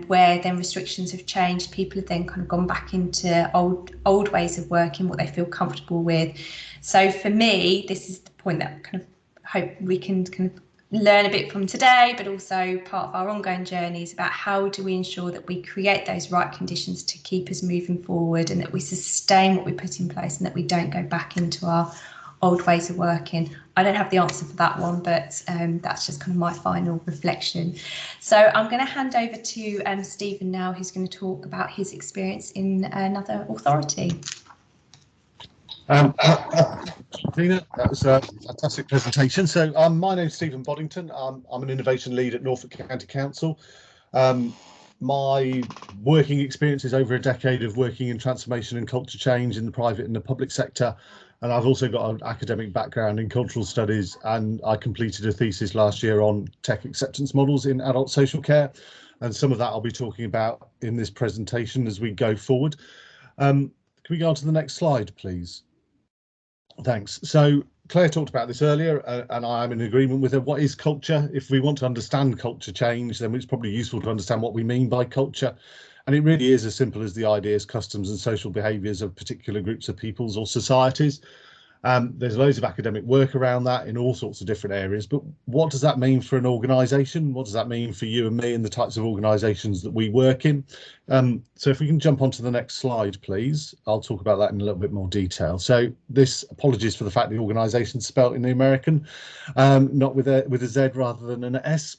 where then restrictions have changed, people have then kind of gone back into old ways of working, what they feel comfortable with. So for me, this is the point that I kind of hope we can kind of learn a bit from today, but also part of our ongoing journey is about how do we ensure that we create those right conditions to keep us moving forward, and that we sustain what we put in place, and that we don't go back into our old ways of working. I don't have the answer for that one, but that's just kind of my final reflection. So I'm going to hand over to Stephen now, who's going to talk about his experience in another authority. Tina, that was a fantastic presentation. So my name's Stephen Boddington. I'm an innovation lead at Norfolk County Council. My working experience is over a decade of working in transformation and culture change in the private and the public sector. And I've also got an academic background in cultural studies, and I completed a thesis last year on tech acceptance models in adult social care. And some of that I'll be talking about in this presentation as we go forward. Can we go on to the next slide, please? Thanks. So Claire talked about this earlier, and I am in agreement with her. What is culture? If we want to understand culture change, then it's probably useful to understand what we mean by culture. And it really is as simple as the ideas, customs and social behaviours of particular groups of peoples or societies. There's loads of academic work around that in all sorts of different areas. But what does that mean for an organisation? What does that mean for you and me and the types of organisations that we work in? So if we can jump onto the next slide, please, I'll talk about that in a little bit more detail. So this, apologies for the fact the organisation's spelt in the American, not with a Z rather than an S.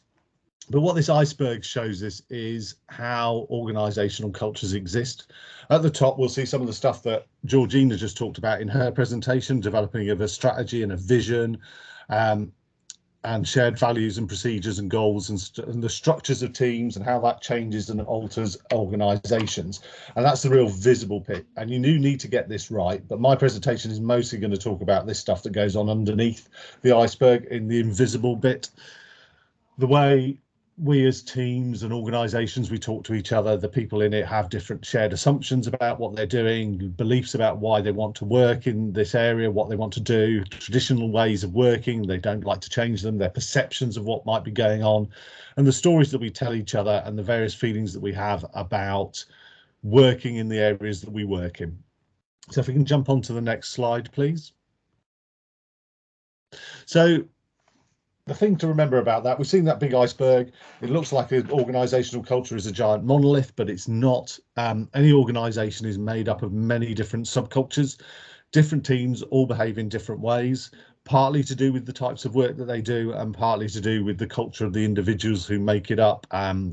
But what this iceberg shows us is how organisational cultures exist. At the top, we'll see some of the stuff that Georgina just talked about in her presentation, developing of a strategy and a vision, and shared values and procedures and goals, and the structures of teams and how that changes and alters organisations. And that's the real visible bit. And you do need to get this right. But my presentation is mostly going to talk about this stuff that goes on underneath the iceberg in the invisible bit. The way we as teams and organisations, we talk to each other, the people in it have different shared assumptions about what they're doing, beliefs about why they want to work in this area, what they want to do, traditional ways of working, they don't like to change them, their perceptions of what might be going on, and the stories that we tell each other and the various feelings that we have about working in the areas that we work in. So if we can jump on to the next slide, please. So the thing to remember about that, we've seen that big iceberg. It looks like an organisational culture is a giant monolith, but it's not. Any organisation is made up of many different subcultures, different teams all behave in different ways, partly to do with the types of work that they do and partly to do with the culture of the individuals who make it up,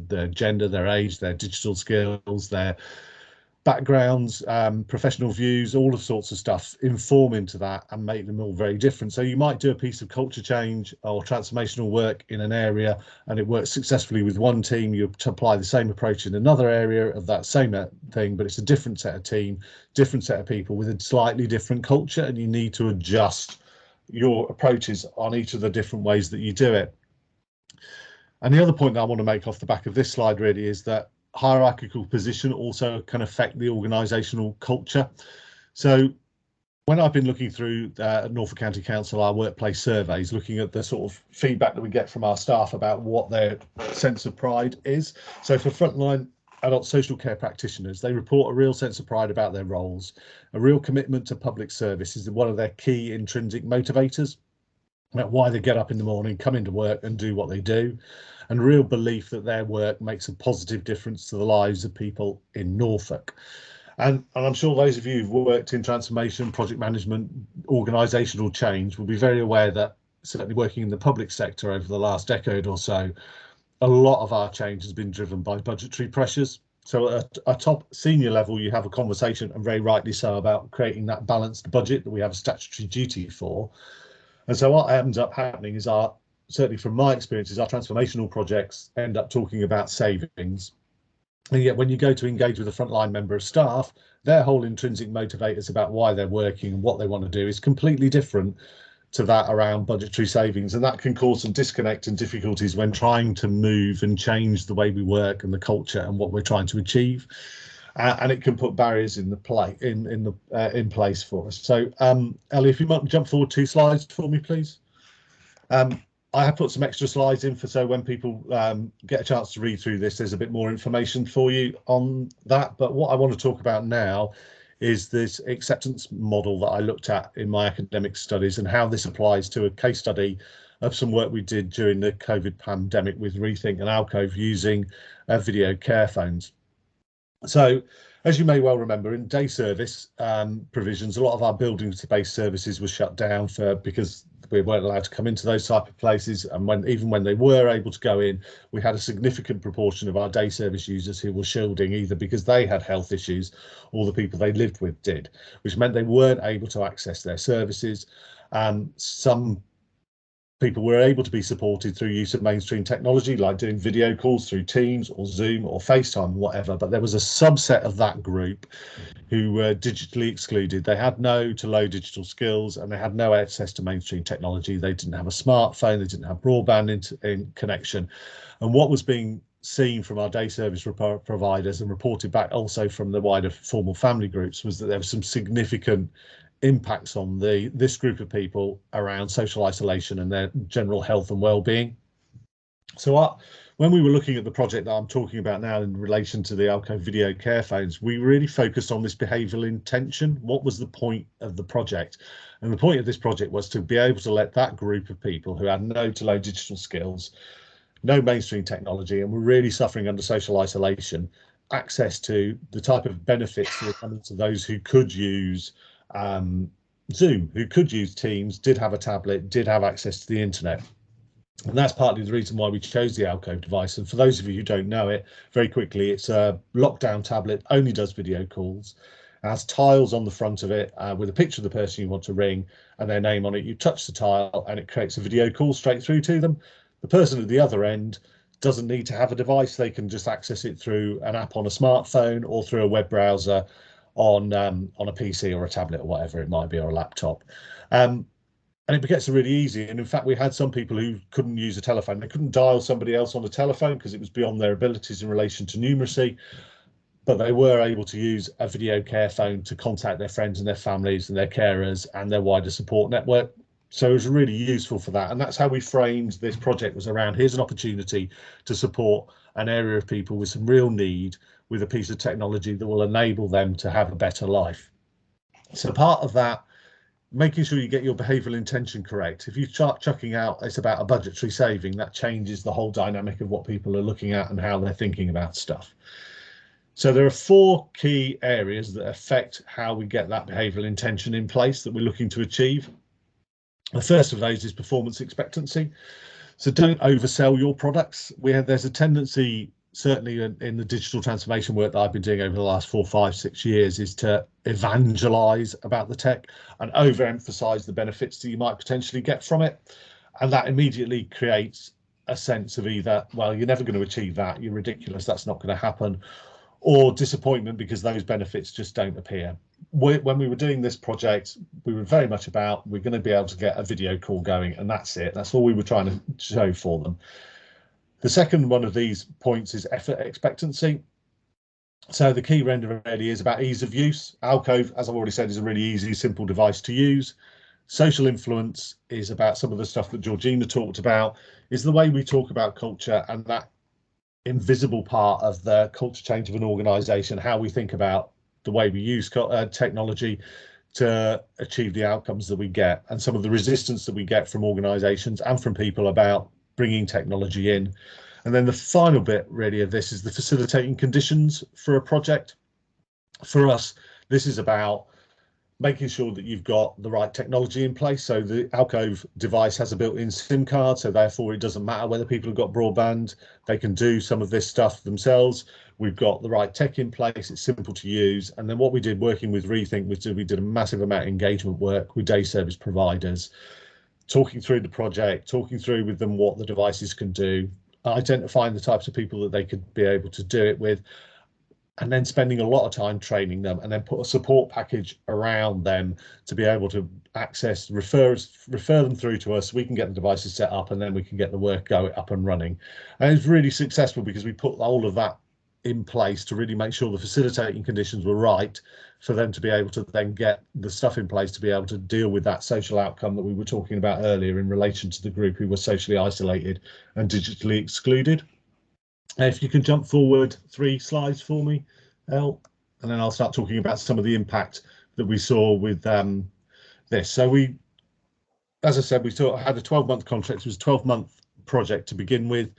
their gender, their age, their digital skills, their backgrounds, professional views, all of sorts of stuff inform into that and make them all very different. So you might do a piece of culture change or transformational work in an area and it works successfully with one team. You apply the same approach in another area of that same thing, but it's a different set of team, different set of people with a slightly different culture, and you need to adjust your approaches on each of the different ways that you do it. And the other point that I want to make off the back of this slide really is that hierarchical position also can affect the organisational culture. So when I've been looking through Norfolk County Council, our workplace surveys, looking at the sort of feedback that we get from our staff about what their sense of pride is. So for frontline adult social care practitioners, they report a real sense of pride about their roles, a real commitment to public service is one of their key intrinsic motivators, about why they get up in the morning, come into work and do what they do, and real belief that their work makes a positive difference to the lives of people in Norfolk. And I'm sure those of you who've worked in transformation, project management, organisational change will be very aware that certainly working in the public sector over the last decade or so, a lot of our change has been driven by budgetary pressures. So at a top senior level, you have a conversation, and very rightly so, about creating that balanced budget that we have a statutory duty for. And so what ends up happening is certainly from my experience, is our transformational projects end up talking about savings. And yet when you go to engage with a frontline member of staff, their whole intrinsic motivators about why they're working and what they want to do is completely different to that around budgetary savings, and that can cause some disconnect and difficulties when trying to move and change the way we work and the culture and what we're trying to achieve, and it can put barriers in in place for us. So Ellie, if you might jump forward 2 slides for me, please. I have put some extra slides in so when people get a chance to read through this, there's a bit more information for you on that. But what I want to talk about now is this acceptance model that I looked at in my academic studies and how this applies to a case study of some work we did during the COVID pandemic with Rethink and Alcove using video care phones. So, as you may well remember, in day service provisions, a lot of our buildings-based services were shut down because we weren't allowed to come into those type of places, and even when they were able to go in, we had a significant proportion of our day service users who were shielding either because they had health issues or the people they lived with did, which meant they weren't able to access their services. Some people were able to be supported through use of mainstream technology, like doing video calls through Teams or Zoom or FaceTime, whatever, but there was a subset of that group who were digitally excluded. They had no to low digital skills and they had no access to mainstream technology. They didn't have a smartphone, they didn't have broadband in connection. And what was being seen from our day service providers and reported back also from the wider formal family groups was that there was some significant impacts on this group of people around social isolation and their general health and well-being. So when we were looking at the project that I'm talking about now in relation to the Alcove video care phones, we really focused on this behavioural intention. What was the point of the project? And the point of this project was to be able to let that group of people who had no to low digital skills, no mainstream technology, and were really suffering under social isolation, access to the type of benefits that were coming to those who could use Zoom, who could use Teams, did have a tablet, did have access to the internet. And that's partly the reason why we chose the Alcove device. And for those of you who don't know it, very quickly, it's a lockdown tablet, only does video calls, has tiles on the front of it with a picture of the person you want to ring and their name on it. You touch the tile and it creates a video call straight through to them. The person at the other end doesn't need to have a device. They can just access it through an app on a smartphone or through a web browser on a PC or a tablet or whatever it might be, or a laptop. And it gets really easy. And in fact, we had some people who couldn't use a telephone. They couldn't dial somebody else on the telephone because it was beyond their abilities in relation to numeracy, but they were able to use a video care phone to contact their friends and their families and their carers and their wider support network. So it was really useful for that. And that's how we framed this project, was around, here's an opportunity to support an area of people with some real need with a piece of technology that will enable them to have a better life. So part of that, making sure you get your behavioural intention correct. If you start chucking out, it's about a budgetary saving, that changes the whole dynamic of what people are looking at and how they're thinking about stuff. So there are 4 key areas that affect how we get that behavioural intention in place that we're looking to achieve. The first of those is performance expectancy. So don't oversell your products. There's a tendency, certainly in the digital transformation work that I've been doing over the last 4, 5, 6 years, is to evangelize about the tech and overemphasize the benefits that you might potentially get from it. And that immediately creates a sense of either, well, you're never going to achieve that, you're ridiculous, that's not going to happen, or disappointment because those benefits just don't appear. When we were doing this project, we were very much about, we're going to be able to get a video call going, and that's it. That's all we were trying to show for them. The second one of these points is effort expectancy. So the key render really is about ease of use. Alcove, as I've already said, is a really easy, simple device to use. Social influence is about some of the stuff that Georgina talked about, is the way we talk about culture and that invisible part of the culture change of an organisation, how we think about the way we use technology to achieve the outcomes that we get, and some of the resistance that we get from organisations and from people about bringing technology in. And then the final bit really of this is the facilitating conditions for a project. For us, this is about making sure that you've got the right technology in place. So the Alcove device has a built-in SIM card, so therefore it doesn't matter whether people have got broadband, they can do some of this stuff themselves. We've got the right tech in place, it's simple to use. And then what we did working with Rethink was we did a massive amount of engagement work with day service providers, talking through the project, talking through with them what the devices can do, identifying the types of people that they could be able to do it with, and then spending a lot of time training them, and then put a support package around them to be able to access, refer them through to us. We can get the devices set up, and then we can get the work up and running. And it's really successful because we put all of that in place to really make sure the facilitating conditions were right for them to be able to then get the stuff in place to be able to deal with that social outcome that we were talking about earlier in relation to the group who were socially isolated and digitally excluded. If you can jump forward 3 slides for me, Elle, and then I'll start talking about some of the impact that we saw with this. So we, as I said, we had a 12-month contract. It was a 12-month project to begin with,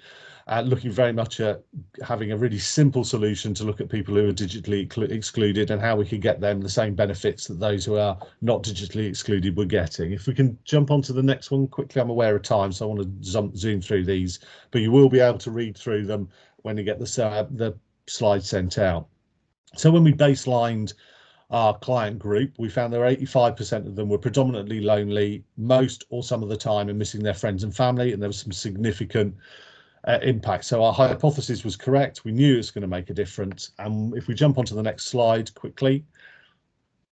looking very much at having a really simple solution to look at people who are digitally excluded and how we could get them the same benefits that those who are not digitally excluded were getting. If we can jump on to the next one quickly, I'm aware of time, so I want to zoom through these, but you will be able to read through them when you get the slides sent out. So when we baselined our client group, we found there 85% of them were predominantly lonely most or some of the time and missing their friends and family, and there was some significant impact. So our hypothesis was correct. We knew it's going to make a difference. And if we jump onto the next slide quickly,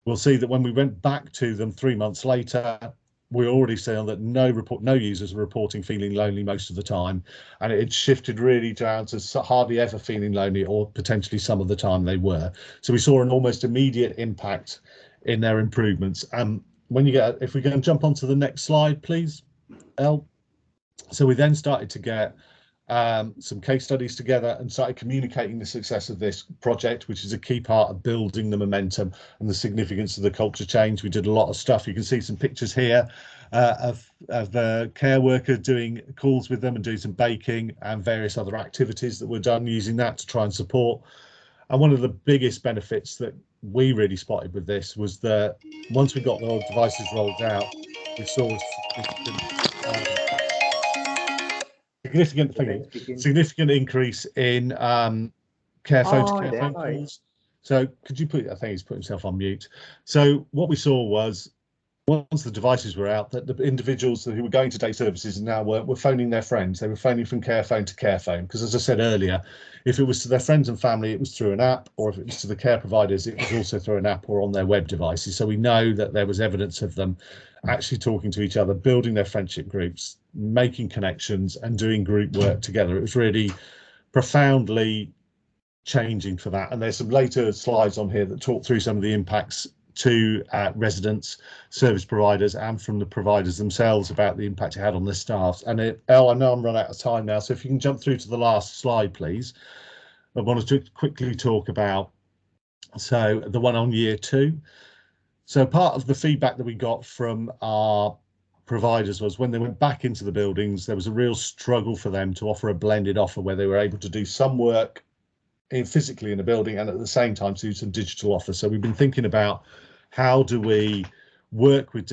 we'll see that when we went back to them 3 months later, we already saw that no users were reporting feeling lonely most of the time, and it had shifted really down to hardly ever feeling lonely, or potentially some of the time they were. So we saw an almost immediate impact in their improvements. If we can jump onto the next slide, please, Elle. So we then started to get some case studies together and started communicating the success of this project, which is a key part of building the momentum and the significance of the culture change. We did a lot of stuff. You can see some pictures here of the care worker doing calls with them and doing some baking and various other activities that were done using that to try and support. And one of the biggest benefits that we really spotted with this was that once we got the devices rolled out, we saw a significant increase in care phone to care phone calls. So could you put, I think he's put himself on mute. So what we saw was, once the devices were out, that the individuals who were going to day services now were phoning their friends. They were phoning from care phone to care phone, because as I said earlier, if it was to their friends and family, it was through an app, or if it was to the care providers, it was also through an app or on their web devices. So we know that there was evidence of them actually talking to each other, building their friendship groups, making connections and doing group work together. It was really profoundly changing for that. And there's some later slides on here that talk through some of the impacts to residents, service providers, and from the providers themselves about the impact it had on their staff. And Elle, I know I'm run out of time now, so if you can jump through to the last slide, please. I wanted to quickly talk about, so the one on year 2. So part of the feedback that we got from our providers was when they went back into the buildings, there was a real struggle for them to offer a blended offer where they were able to do some work physically in the building and at the same time do some digital offers. So we've been thinking about how do we work with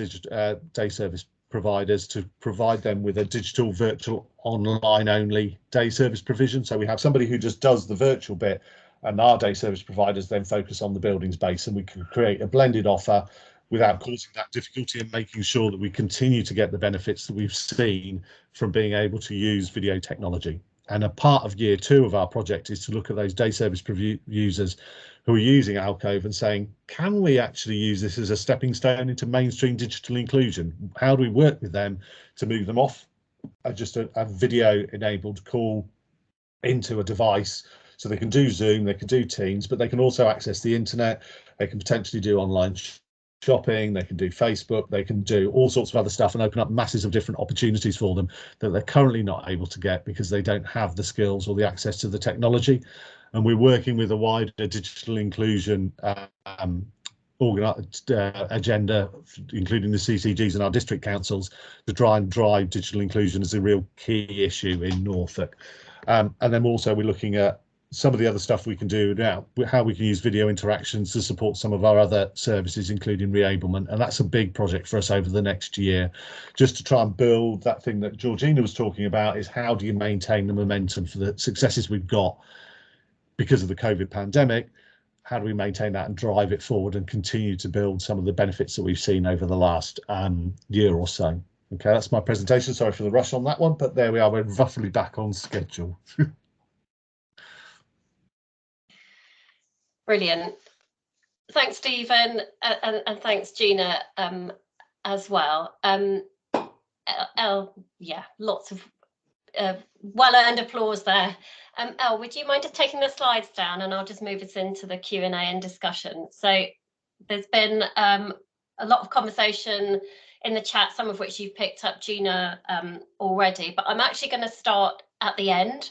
day service providers to provide them with a digital, virtual, online only day service provision. So we have somebody who just does the virtual bit, and our day service providers then focus on the buildings base, and we can create a blended offer without causing that difficulty and making sure that we continue to get the benefits that we've seen from being able to use video technology. And a part of year 2 of our project is to look at those day service users who are using Alcove and saying, can we actually use this as a stepping stone into mainstream digital inclusion? How do we work with them to move them off just a video enabled call into a device, so they can do Zoom, they can do Teams, but they can also access the internet, they can potentially do online shopping, they can do Facebook, they can do all sorts of other stuff and open up masses of different opportunities for them that they're currently not able to get because they don't have the skills or the access to the technology. And we're working with a wider digital inclusion agenda, including the CCGs and our district councils, to try and drive digital inclusion as a real key issue in Norfolk. And then also we're looking at some of the other stuff we can do now, how we can use video interactions to support some of our other services, including reablement. And that's a big project for us over the next year, just to try and build that thing that Georgina was talking about, is how do you maintain the momentum for the successes we've got because of the COVID pandemic? How do we maintain that and drive it forward and continue to build some of the benefits that we've seen over the last year or so? Okay, that's my presentation. Sorry for the rush on that one, but there we are. We're roughly back on schedule. Brilliant. Thanks, Stephen, and thanks, Gina, as well. Yeah, lots of well-earned applause there. Elle, would you mind just taking the slides down, and I'll just move us into the Q&A and discussion. So there's been a lot of conversation in the chat, some of which you've picked up, Gina, already, but I'm actually going to start at the end,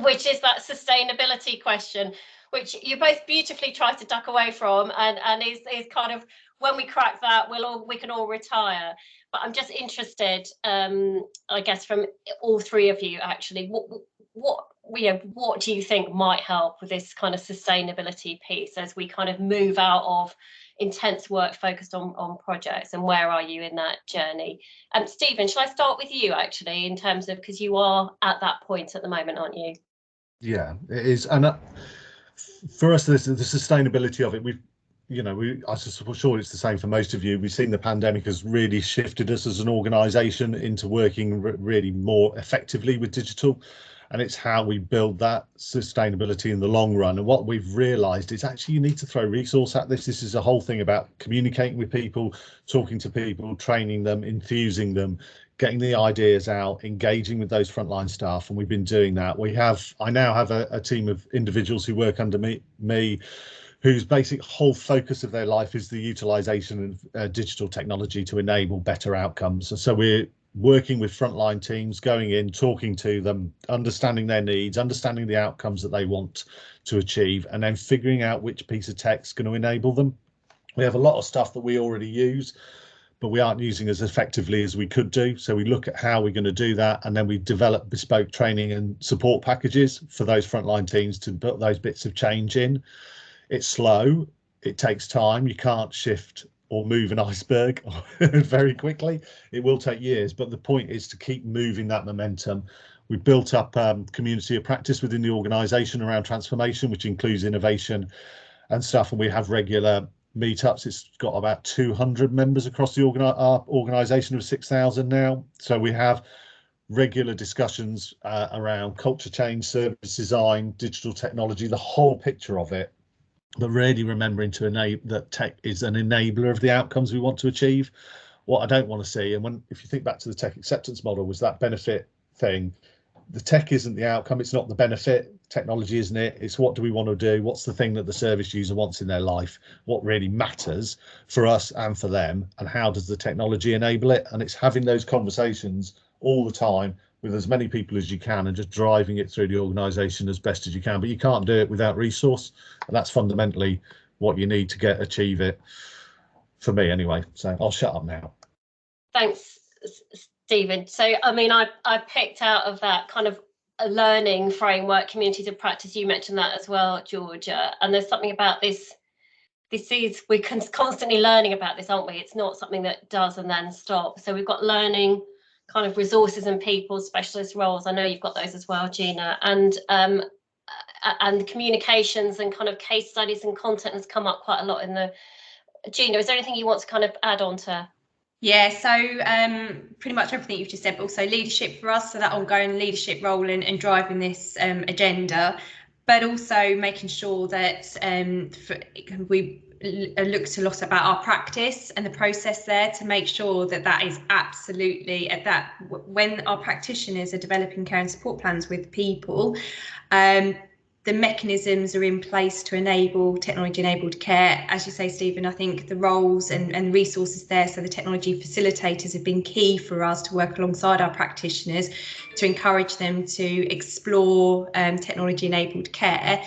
which is that sustainability question, which you both beautifully try to duck away from, and is kind of, when we crack that, we can all retire. But I'm just interested, I guess, from all three of you, actually, what do you think might help with this kind of sustainability piece as we kind of move out of intense work focused on projects, and where are you in that journey? Stephen, shall I start with you, actually, in terms of, because you are at that point at the moment, aren't you? Yeah, it is. And for us, the sustainability of it, I'm sure it's the same for most of you. We've seen the pandemic has really shifted us as an organisation into working really more effectively with digital, and it's how we build that sustainability in the long run. And what we've realised is actually you need to throw resource at this. This is a whole thing about communicating with people, talking to people, training them, enthusing them, getting the ideas out, engaging with those frontline staff, and we've been doing that. I now have a team of individuals who work under me whose basic whole focus of their life is the utilisation of digital technology to enable better outcomes. And so we're working with frontline teams, going in, talking to them, understanding their needs, understanding the outcomes that they want to achieve, and then figuring out which piece of tech is going to enable them. We have a lot of stuff that we already use, but we aren't using as effectively as we could do. So we look at how we're going to do that, and then we develop bespoke training and support packages for those frontline teams to put those bits of change in. It's slow, it takes time, you can't shift or move an iceberg very quickly. It will take years, but the point is to keep moving that momentum. We've built up community of practice within the organisation around transformation, which includes innovation and stuff, and we have regular meetups. It's got about 200 members across the our organisation of 6,000 now. So we have regular discussions around culture change, service design, digital technology, the whole picture of it, but really remembering to enable that tech is an enabler of the outcomes we want to achieve. What I don't want to see, and if you think back to the tech acceptance model, was that benefit thing. The tech isn't the outcome, it's not the benefit. Technology isn't it, it's what do we want to do, what's the thing that the service user wants in their life, what really matters for us and for them, and how does the technology enable it. And it's having those conversations all the time with as many people as you can, and just driving it through the organisation as best as you can. But you can't do it without resource, and that's fundamentally what you need to achieve it, for me anyway. So I'll shut up now. Thanks, Stephen. So I mean, I picked out of that kind of a learning framework, communities of practice. You mentioned that as well, Georgia. And there's something about this is, we're constantly learning about this, aren't we? It's not something that does and then stops. So we've got learning kind of resources and people, specialist roles. I know you've got those as well, Gina, and communications and kind of case studies and content has come up quite a lot in the. Gina, is there anything you want to kind of add on to? Yeah, so pretty much everything you've just said, but also leadership for us, so that ongoing leadership role and driving this agenda, but also making sure that we looked a lot about our practice and the process there to make sure that that is absolutely at that when our practitioners are developing care and support plans with people, the mechanisms are in place to enable technology-enabled care. As you say, Stephen, I think the roles and resources there, so the technology facilitators have been key for us to work alongside our practitioners to encourage them to explore technology-enabled care.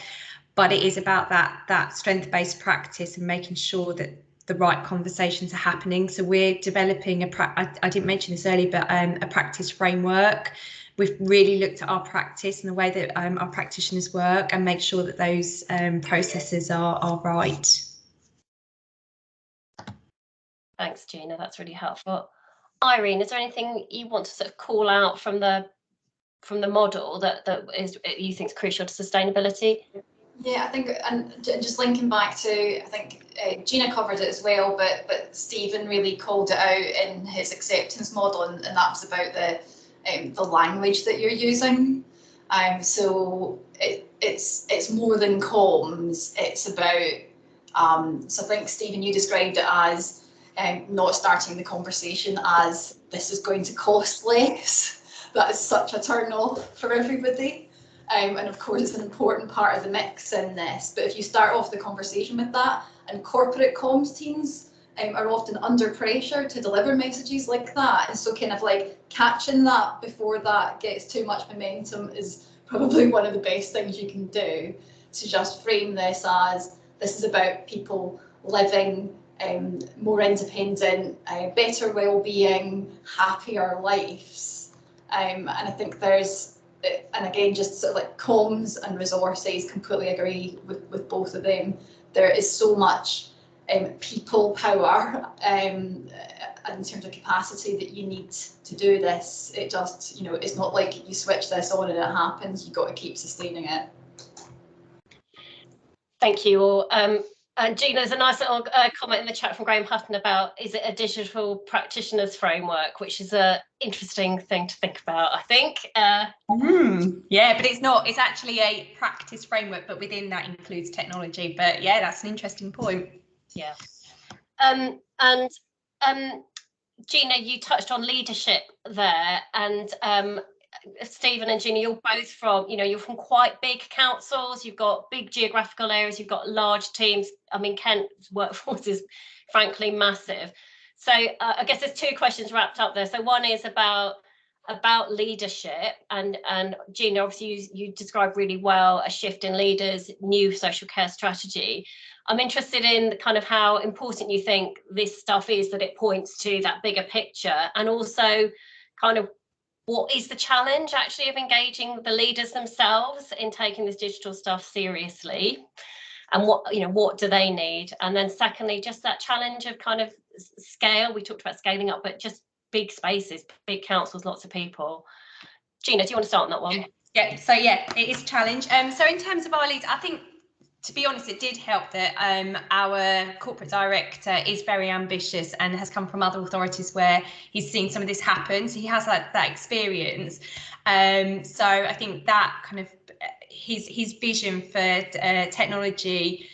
But it is about that strength-based practice and making sure that the right conversations are happening. So we're developing I didn't mention this earlier, but a practice framework. We've really looked at our practice and the way that our practitioners work and make sure that those processes are right. Thanks, Gina. That's really helpful. Irene, is there anything you want to sort of call out from the model that you think is crucial to sustainability? Yeah, I think, and just linking back to, I think Gina covered it as well, but Stephen really called it out in his acceptance model, and that was about the language that you're using. So it's more than comms. It's about, so I think, Stephen, you described it as not starting the conversation as this is going to cost less. That is such a turn off for everybody. And of course, it's an important part of the mix in this. But if you start off the conversation with that, and corporate comms teams are often under pressure to deliver messages like that. And so kind of like catching that before that gets too much momentum is probably one of the best things you can do, to just frame this as this is about people living more independent, better well-being, happier lives. And I think there's, and again, just sort of like comms and resources, completely agree with both of them. There is so much people power in terms of capacity that you need to do this. It just, it's not like you switch this on and it happens. You've got to keep sustaining it. Thank you all. And Gina, there's a nice little comment in the chat from Graham Hutton about, is it a digital practitioners framework, which is an interesting thing to think about, I think. Yeah, but it's not. It's actually a practice framework, but within that includes technology. But yeah, that's an interesting point. Yeah. Gina, you touched on leadership there, and Stephen and Gina, you're both from, you're from quite big councils, you've got big geographical areas, you've got large teams. I mean, Kent's workforce is frankly massive. So I guess there's two questions wrapped up there. So one is about leadership, and Gina, obviously you described really well a shift in leaders, new social care strategy. I'm interested in kind of how important you think this stuff is, that it points to that bigger picture, and also kind of what is the challenge actually of engaging the leaders themselves in taking this digital stuff seriously, and what do they need? And then secondly, just that challenge of kind of scale. We talked about scaling up, but just big spaces, big councils, lots of people. Gina, do you want to start on that one? Yeah, so yeah, it is a challenge. So in terms of our leads, I think, to be honest, it did help that our corporate director is very ambitious and has come from other authorities where he's seen some of this happen. So he has that experience. So I think that kind of his vision for technology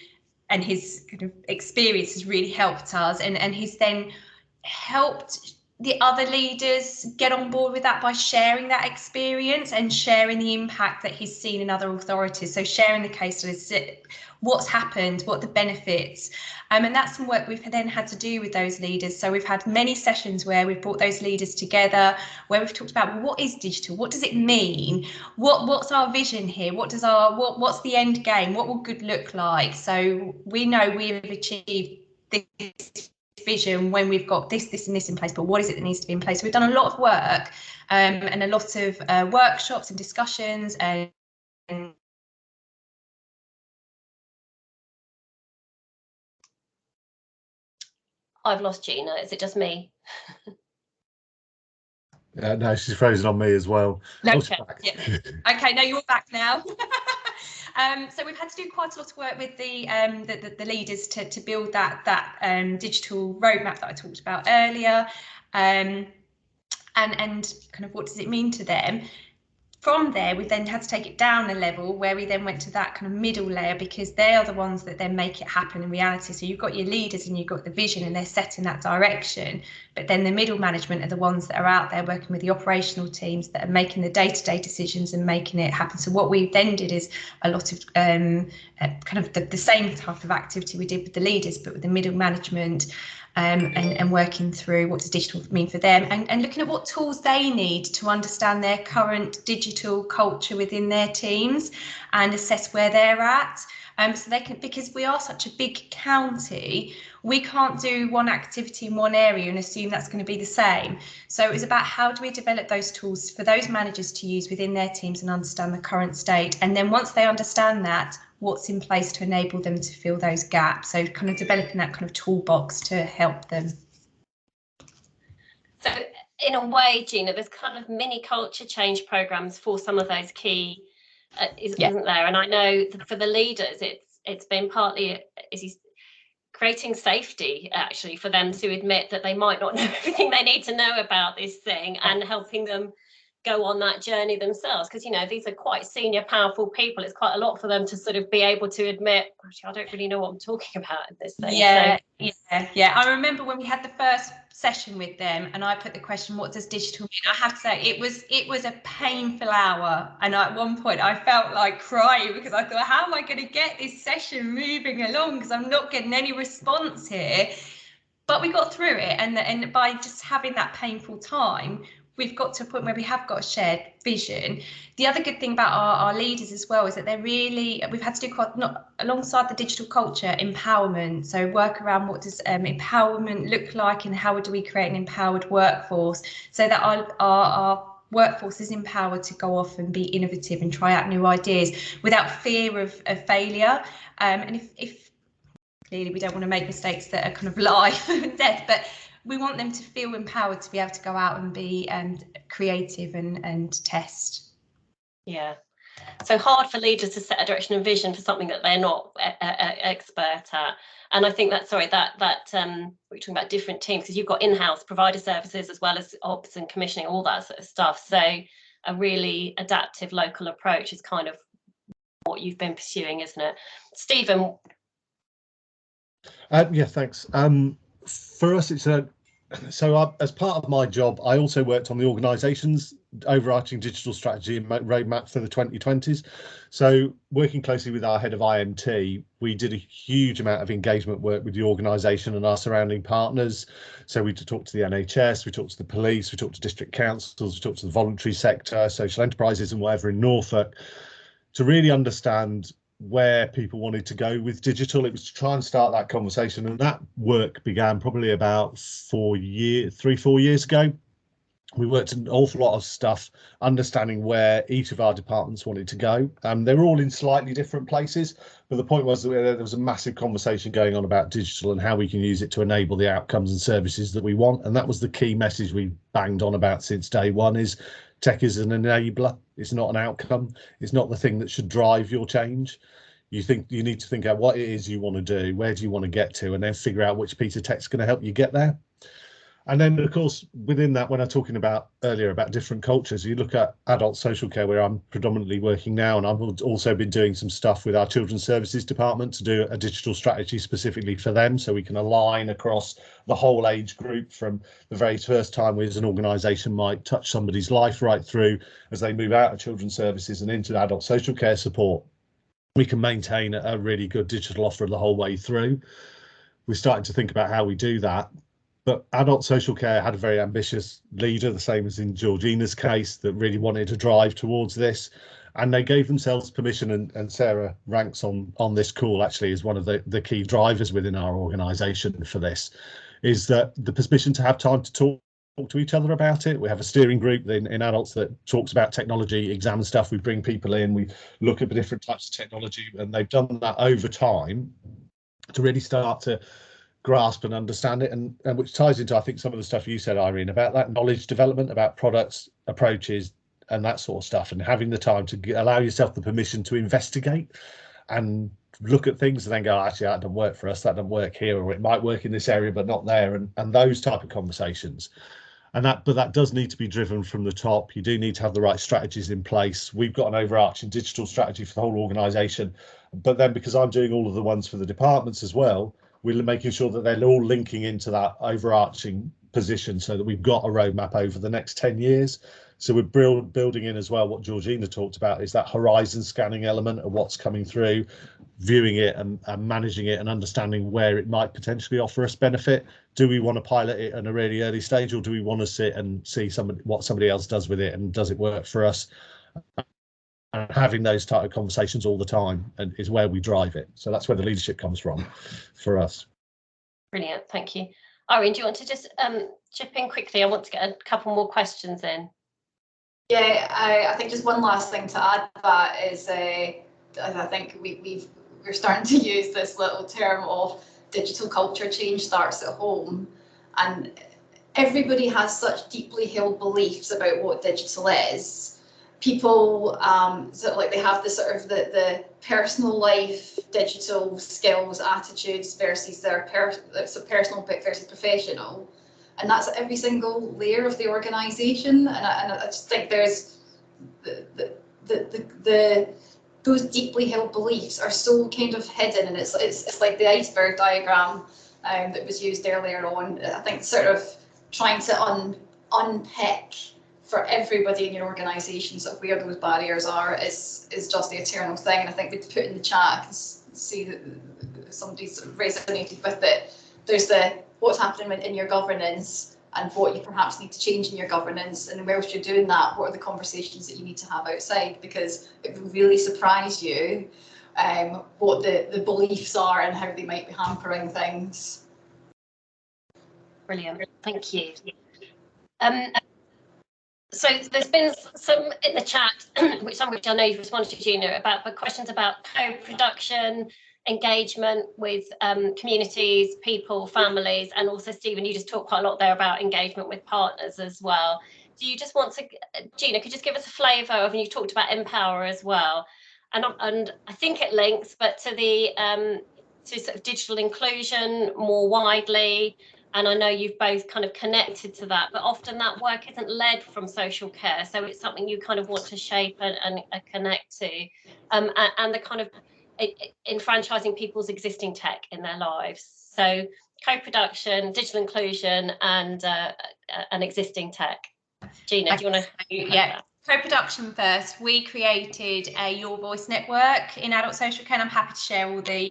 and his kind of experience has really helped us. And he's then helped the other leaders get on board with that by sharing that experience and sharing the impact that he's seen in other authorities. So sharing the case studies, what's happened, what the benefits, and that's some work we've then had to do with those leaders. So we've had many sessions where we've brought those leaders together, where we've talked about, well, what is digital? What does it mean? What's our vision here? What's the end game? What will good look like? So we know we have achieved this vision when we've got this and this in place, but what is it that needs to be in place? So we've done a lot of work and a lot of workshops and discussions and I've lost Gina. Is it just me? Yeah, no, she's frozen on me as well. No, okay. Yeah. Okay, no, you're back now. So we've had to do quite a lot of work with the leaders to build that digital roadmap that I talked about earlier, and kind of what does it mean to them. From there, we then had to take it down a level where we then went to that kind of middle layer, because they are the ones that then make it happen in reality. So you've got your leaders and you've got the vision and they're setting that direction. But then the middle management are the ones that are out there working with the operational teams that are making the day-to-day decisions and making it happen. So what we then did is a lot of kind of the same type of activity we did with the leaders, but with the middle management. And working through what does digital mean for them, and looking at what tools they need to understand their current digital culture within their teams and assess where they're at. So they can, because we are such a big county, we can't do one activity in one area and assume that's going to be the same. So it's about how do we develop those tools for those managers to use within their teams and understand the current state. And then once they understand that, what's in place to enable them to fill those gaps. So kind of developing that kind of toolbox to help them. So in a way, Gina, there's kind of mini culture change programs for some of those key, isn't there? And I know for the leaders, it's been partly creating safety actually for them to admit that they might not know everything they need to know about this thing, and helping them go on that journey themselves, because, you know, these are quite senior, powerful people. It's quite a lot for them to sort of be able to admit, actually, I don't really know what I'm talking about at this thing. Yeah, so. yeah. I remember when we had the first session with them, and I put the question, what does digital mean? I have to say, it was a painful hour, and at one point I felt like crying, because I thought, how am I going to get this session moving along, because I'm not getting any response here. But we got through it, and by just having that painful time, we've got to a point where we have got a shared vision. The other good thing about our leaders as well is that we've had to do quite, not alongside the digital culture, empowerment. So work around what does empowerment look like, and how do we create an empowered workforce, so that our workforce is empowered to go off and be innovative and try out new ideas without fear of failure. And if clearly we don't want to make mistakes that are kind of life and death, but we want them to feel empowered to be able to go out and be creative and test. Yeah, so hard for leaders to set a direction and vision for something that they're not expert at. And I think that's we're talking about different teams, because you've got in-house provider services as well as ops and commissioning, all that sort of stuff. So a really adaptive local approach is kind of what you've been pursuing, isn't it, Stephen? Yeah, thanks. For us, it's as part of my job, I also worked on the organisation's overarching digital strategy and roadmap for the 2020s. So working closely with our head of IMT, we did a huge amount of engagement work with the organisation and our surrounding partners. So we talked to the NHS, we talked to the police, we talked to district councils, we talked to the voluntary sector, social enterprises and whatever in Norfolk, to really understand where people wanted to go with digital. It was to try and start that conversation, and that work began probably about 4 years ago. We worked an awful lot of stuff understanding where each of our departments wanted to go. They were all in slightly different places, but the point was that there was a massive conversation going on about digital and how we can use it to enable the outcomes and services that we want. And that was the key message we banged on about since day one: is tech is an enabler. It's not an outcome. It's not the thing that should drive your change. You need to think out what it is you want to do, where do you want to get to, and then figure out which piece of tech's going to help you get there. And then, of course, within that, when I'm talking about earlier about different cultures, you look at adult social care, where I'm predominantly working now, and I've also been doing some stuff with our children's services department to do a digital strategy specifically for them, so we can align across the whole age group, from the very first time we as an organisation might touch somebody's life right through as they move out of children's services and into adult social care support. We can maintain a really good digital offer the whole way through. We're starting to think about how we do that. But adult social care had a very ambitious leader, the same as in Georgina's case, that really wanted to drive towards this. And they gave themselves permission, and Sarah ranks on this call actually as one of the key drivers within our organisation for this, is that the permission to have time to talk to each other about it. We have a steering group in adults that talks about technology, exam stuff. We bring people in, we look at the different types of technology, and they've done that over time to really start to grasp and understand it, and which ties into, I think, some of the stuff you said, Irene, about that knowledge development, about products, approaches, and that sort of stuff, and having the time to allow yourself the permission to investigate and look at things and then go, actually, that doesn't work for us, that doesn't work here, or it might work in this area but not there, and those type of conversations. But that does need to be driven from the top. You do need to have the right strategies in place. We've got an overarching digital strategy for the whole organisation, but then because I'm doing all of the ones for the departments as well, we're making sure that they're all linking into that overarching position, so that we've got a roadmap over the next 10 years. So we're building in as well what Georgina talked about, is that horizon scanning element of what's coming through, viewing it and managing it and understanding where it might potentially offer us benefit. Do we want to pilot it in a really early stage, or do we want to sit and see what somebody else does with it, and does it work for us? And having those type of conversations all the time and is where we drive it. So that's where the leadership comes from for us. Brilliant, thank you. Irene, do you want to just chip in quickly? I want to get a couple more questions in. Yeah, I think just one last thing to add to that is I think we're starting to use this little term of digital culture change starts at home, and everybody has such deeply held beliefs about what digital is. People sort of like they have the sort of the personal life digital skills attitudes versus their personal versus professional, and that's at every single layer of the organisation. And I just think there's those deeply held beliefs are so kind of hidden, and it's like the iceberg diagram that was used earlier on. I think sort of trying to unpick for everybody in your organisation sort of where those barriers are is just the eternal thing. And I think we put in the chat, I can see that somebody's sort of resonated with it. There's what's happening in your governance and what you perhaps need to change in your governance, and whilst you're doing that, what are the conversations that you need to have outside, because it will really surprise you what the beliefs are and how they might be hampering things. Brilliant, thank you. So there's been some in the chat, some of which I know you've responded to, Gina, about the questions about co-production, engagement with communities, people, families, and also Stephen, you just talked quite a lot there about engagement with partners as well. Do you just want to, Gina, could you just give us a flavour of, and you talked about Empower as well, and I think it links, but to the to sort of digital inclusion more widely. And I know you've both kind of connected to that, but often that work isn't led from social care. So it's something you kind of want to shape and connect to, and the kind of enfranchising people's existing tech in their lives. So co-production, digital inclusion, and existing tech. Gina, do you want to? Yeah. Co-production first. We created a Your Voice network in adult social care, and I'm happy to share all the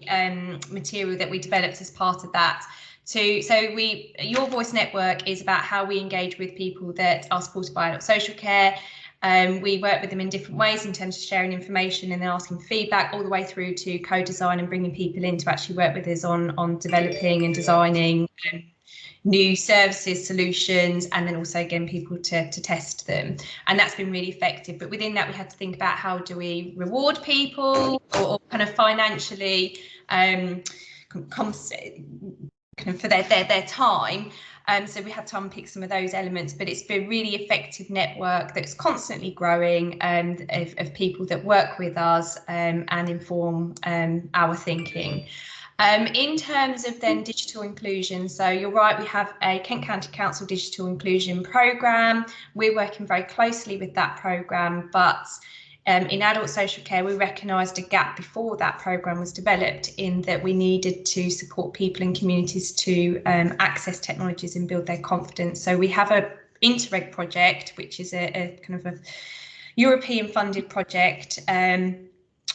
material that we developed as part of that. Your Voice network is about how we engage with people that are supported by adult social care. We work with them in different ways in terms of sharing information and then asking feedback, all the way through to co-design and bringing people in to actually work with us on developing and designing new services, solutions, and then also again people to test them. And that's been really effective. But within that, we had to think about how do we reward people or kind of financially for their time. So we had to unpick some of those elements, but it's been a really effective network that's constantly growing of people that work with us and inform our thinking. In terms of then digital inclusion, so you're right, we have a Kent County Council digital inclusion programme. We're working very closely with that programme, but in adult social care, we recognised a gap before that programme was developed, in that we needed to support people in communities to access technologies and build their confidence. So we have a Interreg project, which is a kind of a European funded project,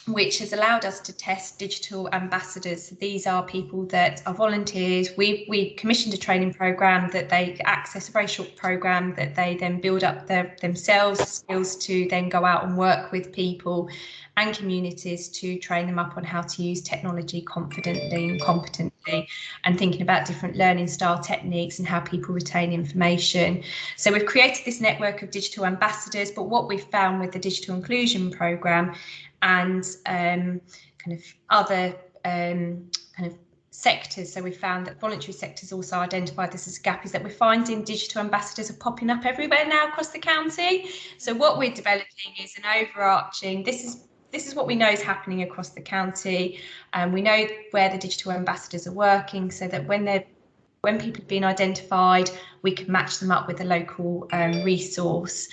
which has allowed us to test digital ambassadors. These are people that are volunteers. We commissioned a training programme that they access, a very short programme that they then build up themselves skills to then go out and work with people and communities to train them up on how to use technology confidently and competently, and thinking about different learning style techniques and how people retain information. So we've created this network of digital ambassadors, but what we've found with the digital inclusion programme and kind of other kind of sectors, so we found that voluntary sectors also identified this as a gap, is that we're finding digital ambassadors are popping up everywhere now across the county. So what we're developing is an overarching, this is what we know is happening across the county, and we know where the digital ambassadors are working, so that when people have been identified, we can match them up with a local resource.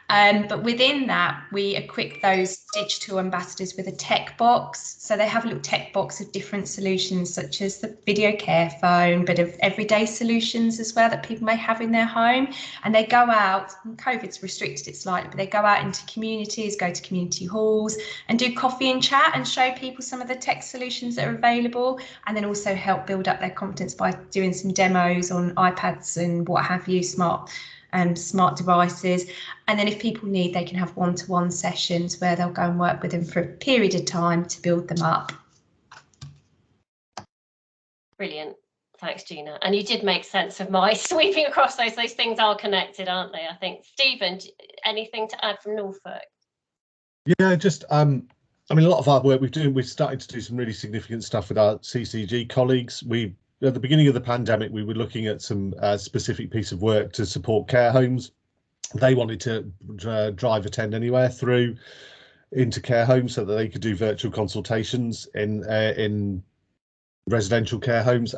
But within that, we equip those digital ambassadors with a tech box. So they have a little tech box of different solutions, such as the video care phone, but of everyday solutions as well that people may have in their home. And they go out, and COVID's restricted it slightly, but they go out into communities, go to community halls and do coffee and chat and show people some of the tech solutions that are available, and then also help build up their confidence by doing some demos on iPads and what have you, smart devices. And then if people need, they can have one-to-one sessions where they'll go and work with them for a period of time to build them up. Brilliant, thanks Gina. And you did make sense of my sweeping across those things are connected, aren't they? I think. Stephen, anything to add from Norfolk? Yeah, just I mean, a lot of our work we're starting to do some really significant stuff with our CCG colleagues. At the beginning of the pandemic, we were looking at some specific piece of work to support care homes. They wanted to drive Attend Anywhere through into care homes so that they could do virtual consultations in residential care homes.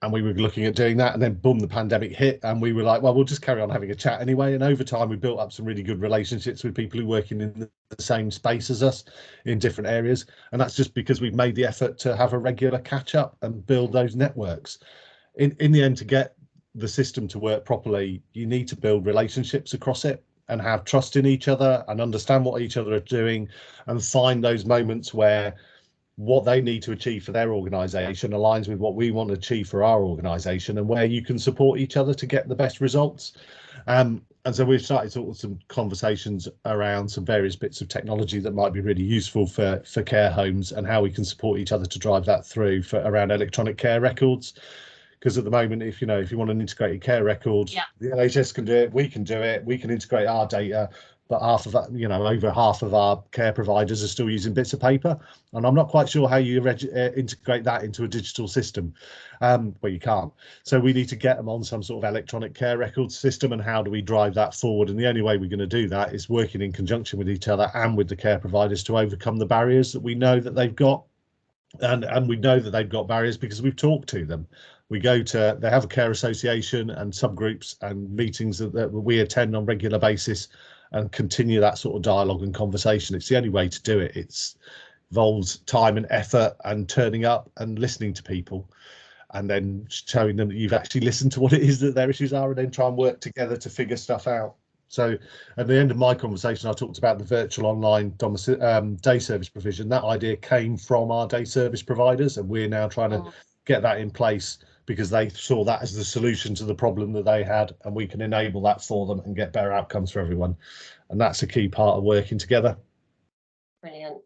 and we were looking at doing that, and then boom, the pandemic hit, and we were like, well, we'll just carry on having a chat anyway. And over time we built up some really good relationships with people who are working in the same space as us in different areas, and that's just because we've made the effort to have a regular catch up and build those networks. In the end, to get the system to work properly, you need to build relationships across it and have trust in each other and understand what each other are doing, and find those moments where what they need to achieve for their organisation aligns with what we want to achieve for our organisation, and where you can support each other to get the best results. And so we've started sort of some conversations around some various bits of technology that might be really useful for care homes, and how we can support each other to drive that through for around electronic care records. Because at the moment, if you want an integrated care record, the NHS can do it, we can do it, we can integrate our data, but half of that, over half of our care providers are still using bits of paper, and I'm not quite sure how you integrate that into a digital system. Well, you can't. So we need to get them on some sort of electronic care record system, and how do we drive that forward? And the only way we're going to do that is working in conjunction with each other and with the care providers to overcome the barriers that we know that they've got. And we know that they've got barriers because we've talked to them. They have a care association and subgroups and meetings that we attend on a regular basis, and continue that sort of dialogue and conversation. It's the only way to do it. It involves time and effort and turning up and listening to people, and then showing them that you've actually listened to what it is that their issues are, and then try and work together to figure stuff out. So at the end of my conversation, I talked about the virtual online day service provision. That idea came from our day service providers, and we're now trying to get that in place because they saw that as the solution to the problem that they had, and we can enable that for them and get better outcomes for everyone. And that's a key part of working together. Brilliant.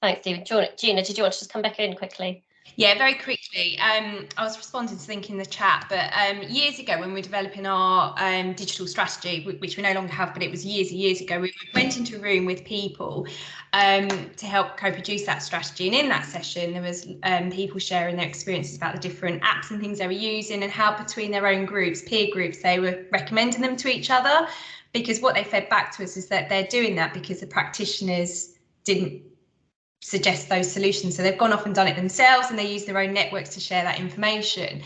Thanks, Stephen. Gina, did you want to just come back in quickly? Yeah, very quickly. I was responding to something in the chat, but years ago when we were developing our digital strategy, which we no longer have, but it was years and years ago, we went into a room with people to help co-produce that strategy. And in that session, there was people sharing their experiences about the different apps and things they were using, and how between their own groups, peer groups, they were recommending them to each other. Because what they fed back to us is that they're doing that because the practitioners didn't suggest those solutions, so they've gone off and done it themselves, and they use their own networks to share that information.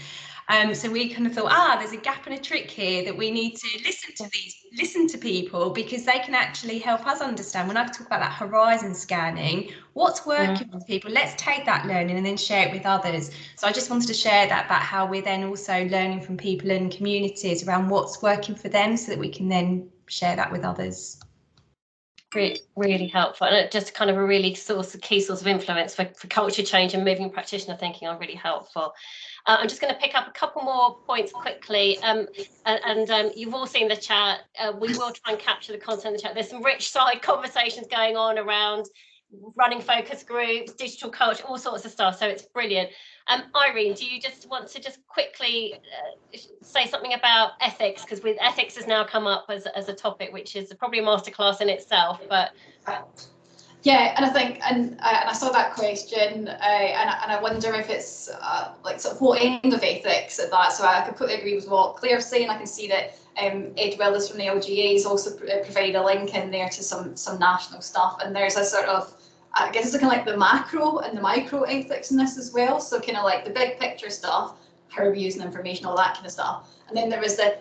So we kind of thought, there's a gap and a trick here, that we need to listen to people, because they can actually help us understand. When I talk about that horizon scanning, what's working for people, let's take that learning and then share it with others. So I just wanted to share that about how we're then also learning from people and communities around what's working for them, so that we can then share that with others. Really helpful, and just kind of a really key source of influence for culture change and moving practitioner thinking are really helpful. I'm just going to pick up a couple more points quickly, and you've all seen the chat. We will try and capture the content in the chat. There's some rich side conversations going on around running focus groups, digital culture, all sorts of stuff, so it's brilliant. Irene, do you just want to quickly say something about ethics, because with ethics has now come up as a topic, which is probably a masterclass in itself, but yeah, and I think, and I saw that question, and I wonder if it's like sort of what end of ethics at that. So I completely agree with what Claire's saying. I can see that Ed Willis from the LGA has also provided a link in there to some national stuff, and there's a sort of, I guess it's kind of like the macro and the micro ethics in this as well. So kind of like the big picture stuff, how are we using information, all that kind of stuff. And then there is the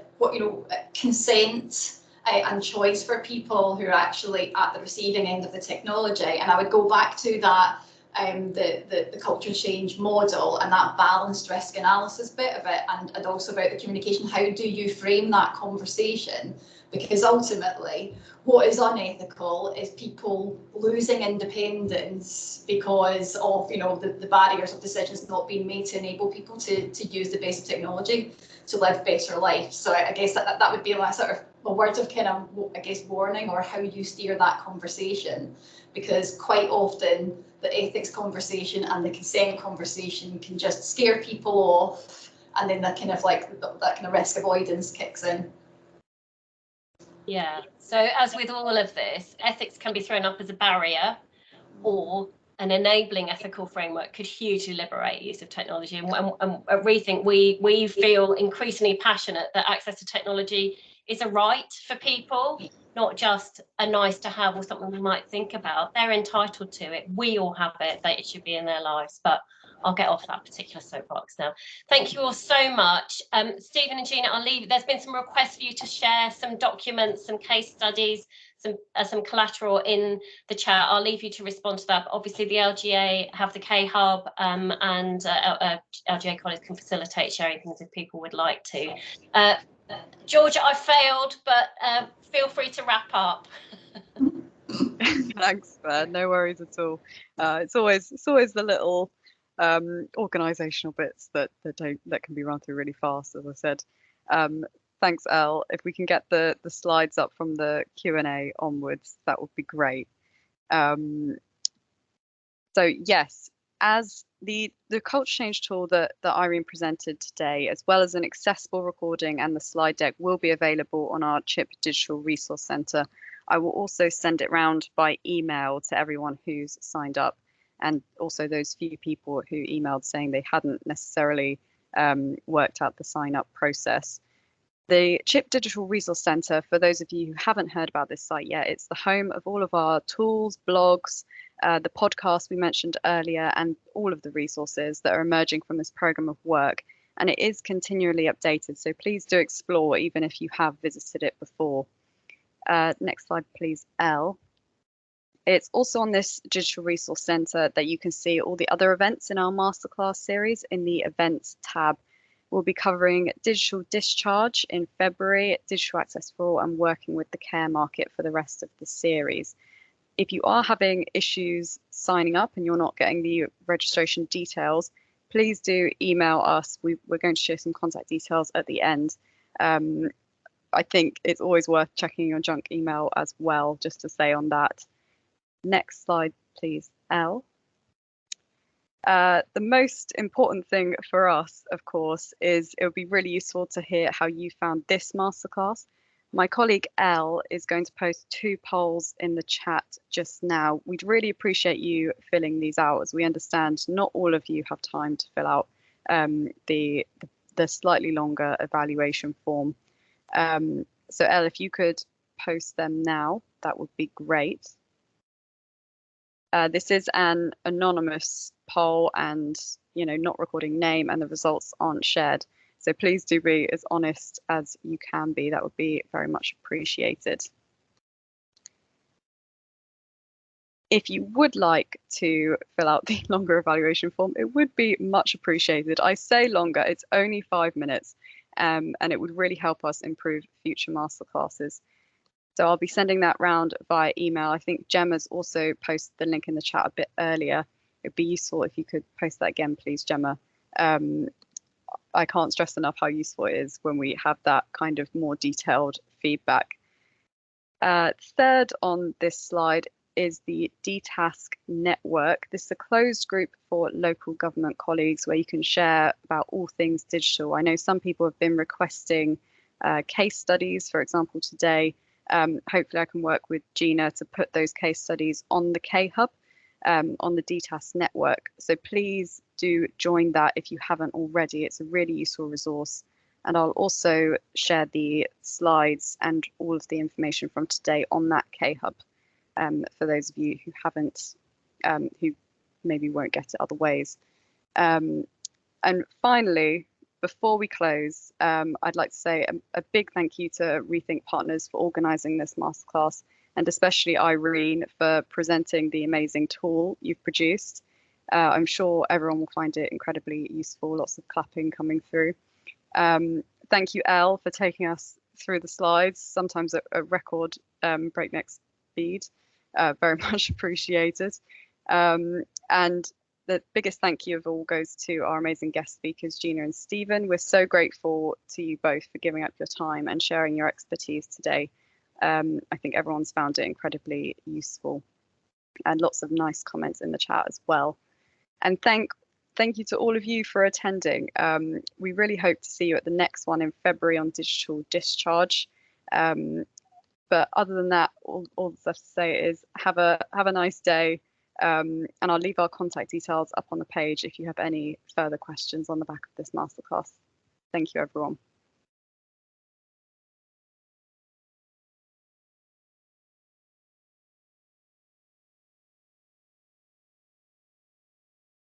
consent and choice for people who are actually at the receiving end of the technology. And I would go back to that, the culture change model and that balanced risk analysis bit of it, and also about the communication. How do you frame that conversation? Because ultimately, what is unethical is people losing independence because of the barriers of decisions not being made to enable people to use the basic technology to live better life. So I guess that would be my sort of a word of kind of, I guess, warning, or how you steer that conversation, because quite often the ethics conversation and the consent conversation can just scare people off, and then that kind of risk avoidance kicks in. Yeah, so as with all of this, ethics can be thrown up as a barrier, or an enabling ethical framework could hugely liberate use of technology. And at Rethink, we feel increasingly passionate that access to technology is a right for people, not just a nice to have or something we might think about. They're entitled to it. We all have it, that it should be in their lives. But I'll get off that particular soapbox now. Thank you all so much. Stephen and Gina, I'll leave. There's been some requests for you to share some documents, some case studies, some collateral in the chat. I'll leave you to respond to that. Obviously, the LGA have the K-Hub, and LGA colleagues can facilitate sharing things if people would like to. Georgia, I failed, but feel free to wrap up. Thanks, no worries at all. It's always the little organisational bits that can be run through really fast, as I said. Thanks, Elle. If we can get the slides up from the Q&A onwards, that would be great. So yes, as the culture change tool that Irene presented today, as well as an accessible recording and the slide deck, will be available on our CHIP Digital Resource Centre. I will also send it round by email to everyone who's signed up, and also those few people who emailed saying they hadn't necessarily worked out the sign up process. The CHIP Digital Resource Centre, for those of you who haven't heard about this site yet, it's the home of all of our tools, blogs, the podcast we mentioned earlier, and all of the resources that are emerging from this programme of work. And it is continually updated, so please do explore even if you have visited it before. Next slide, please, Elle. It's also on this Digital Resource Centre that you can see all the other events in our Masterclass series in the Events tab. We'll be covering digital discharge in February, digital access for all, and working with the care market for the rest of the series. If you are having issues signing up and you're not getting the registration details, please do email us. We're going to share some contact details at the end. I think it's always worth checking your junk email as well, just to say on that. Next slide, please, Elle. The most important thing for us, of course, is it would be really useful to hear how you found this masterclass. My colleague Elle is going to post 2 polls in the chat just now. We'd really appreciate you filling these out, as we understand not all of you have time to fill out the slightly longer evaluation form. So Elle, if you could post them now, that would be great. This is an anonymous poll, and not recording name, and the results aren't shared. So please do be as honest as you can be. That would be very much appreciated. If you would like to fill out the longer evaluation form, it would be much appreciated. I say longer, it's only 5 minutes, and it would really help us improve future masterclasses. So I'll be sending that round via email. I think Gemma's also posted the link in the chat a bit earlier. It'd be useful if you could post that again, please, Gemma. I can't stress enough how useful it is when we have that kind of more detailed feedback. Third on this slide is the DTask network. This is a closed group for local government colleagues where you can share about all things digital. I know some people have been requesting case studies, for example, today. Hopefully I can work with Gina to put those case studies on the K-Hub, on the DTask network. So please do join that if you haven't already. It's a really useful resource. And I'll also share the slides and all of the information from today on that K-Hub for those of you who haven't, who maybe won't get it other ways. And finally, before we close, I'd like to say a big thank you to Rethink Partners for organising this masterclass, and especially Irene for presenting the amazing tool you've produced. I'm sure everyone will find it incredibly useful, lots of clapping coming through. Thank you, Elle, for taking us through the slides, sometimes at a record breakneck speed. Very much appreciated. And the biggest thank you of all goes to our amazing guest speakers, Gina and Stephen. We're so grateful to you both for giving up your time and sharing your expertise today. I think everyone's found it incredibly useful, and lots of nice comments in the chat as well. And thank you to all of you for attending. We really hope to see you at the next one in February on digital discharge. But other than that, all that's left to say is have a nice day. And I'll leave our contact details up on the page if you have any further questions on the back of this masterclass. Thank you, everyone.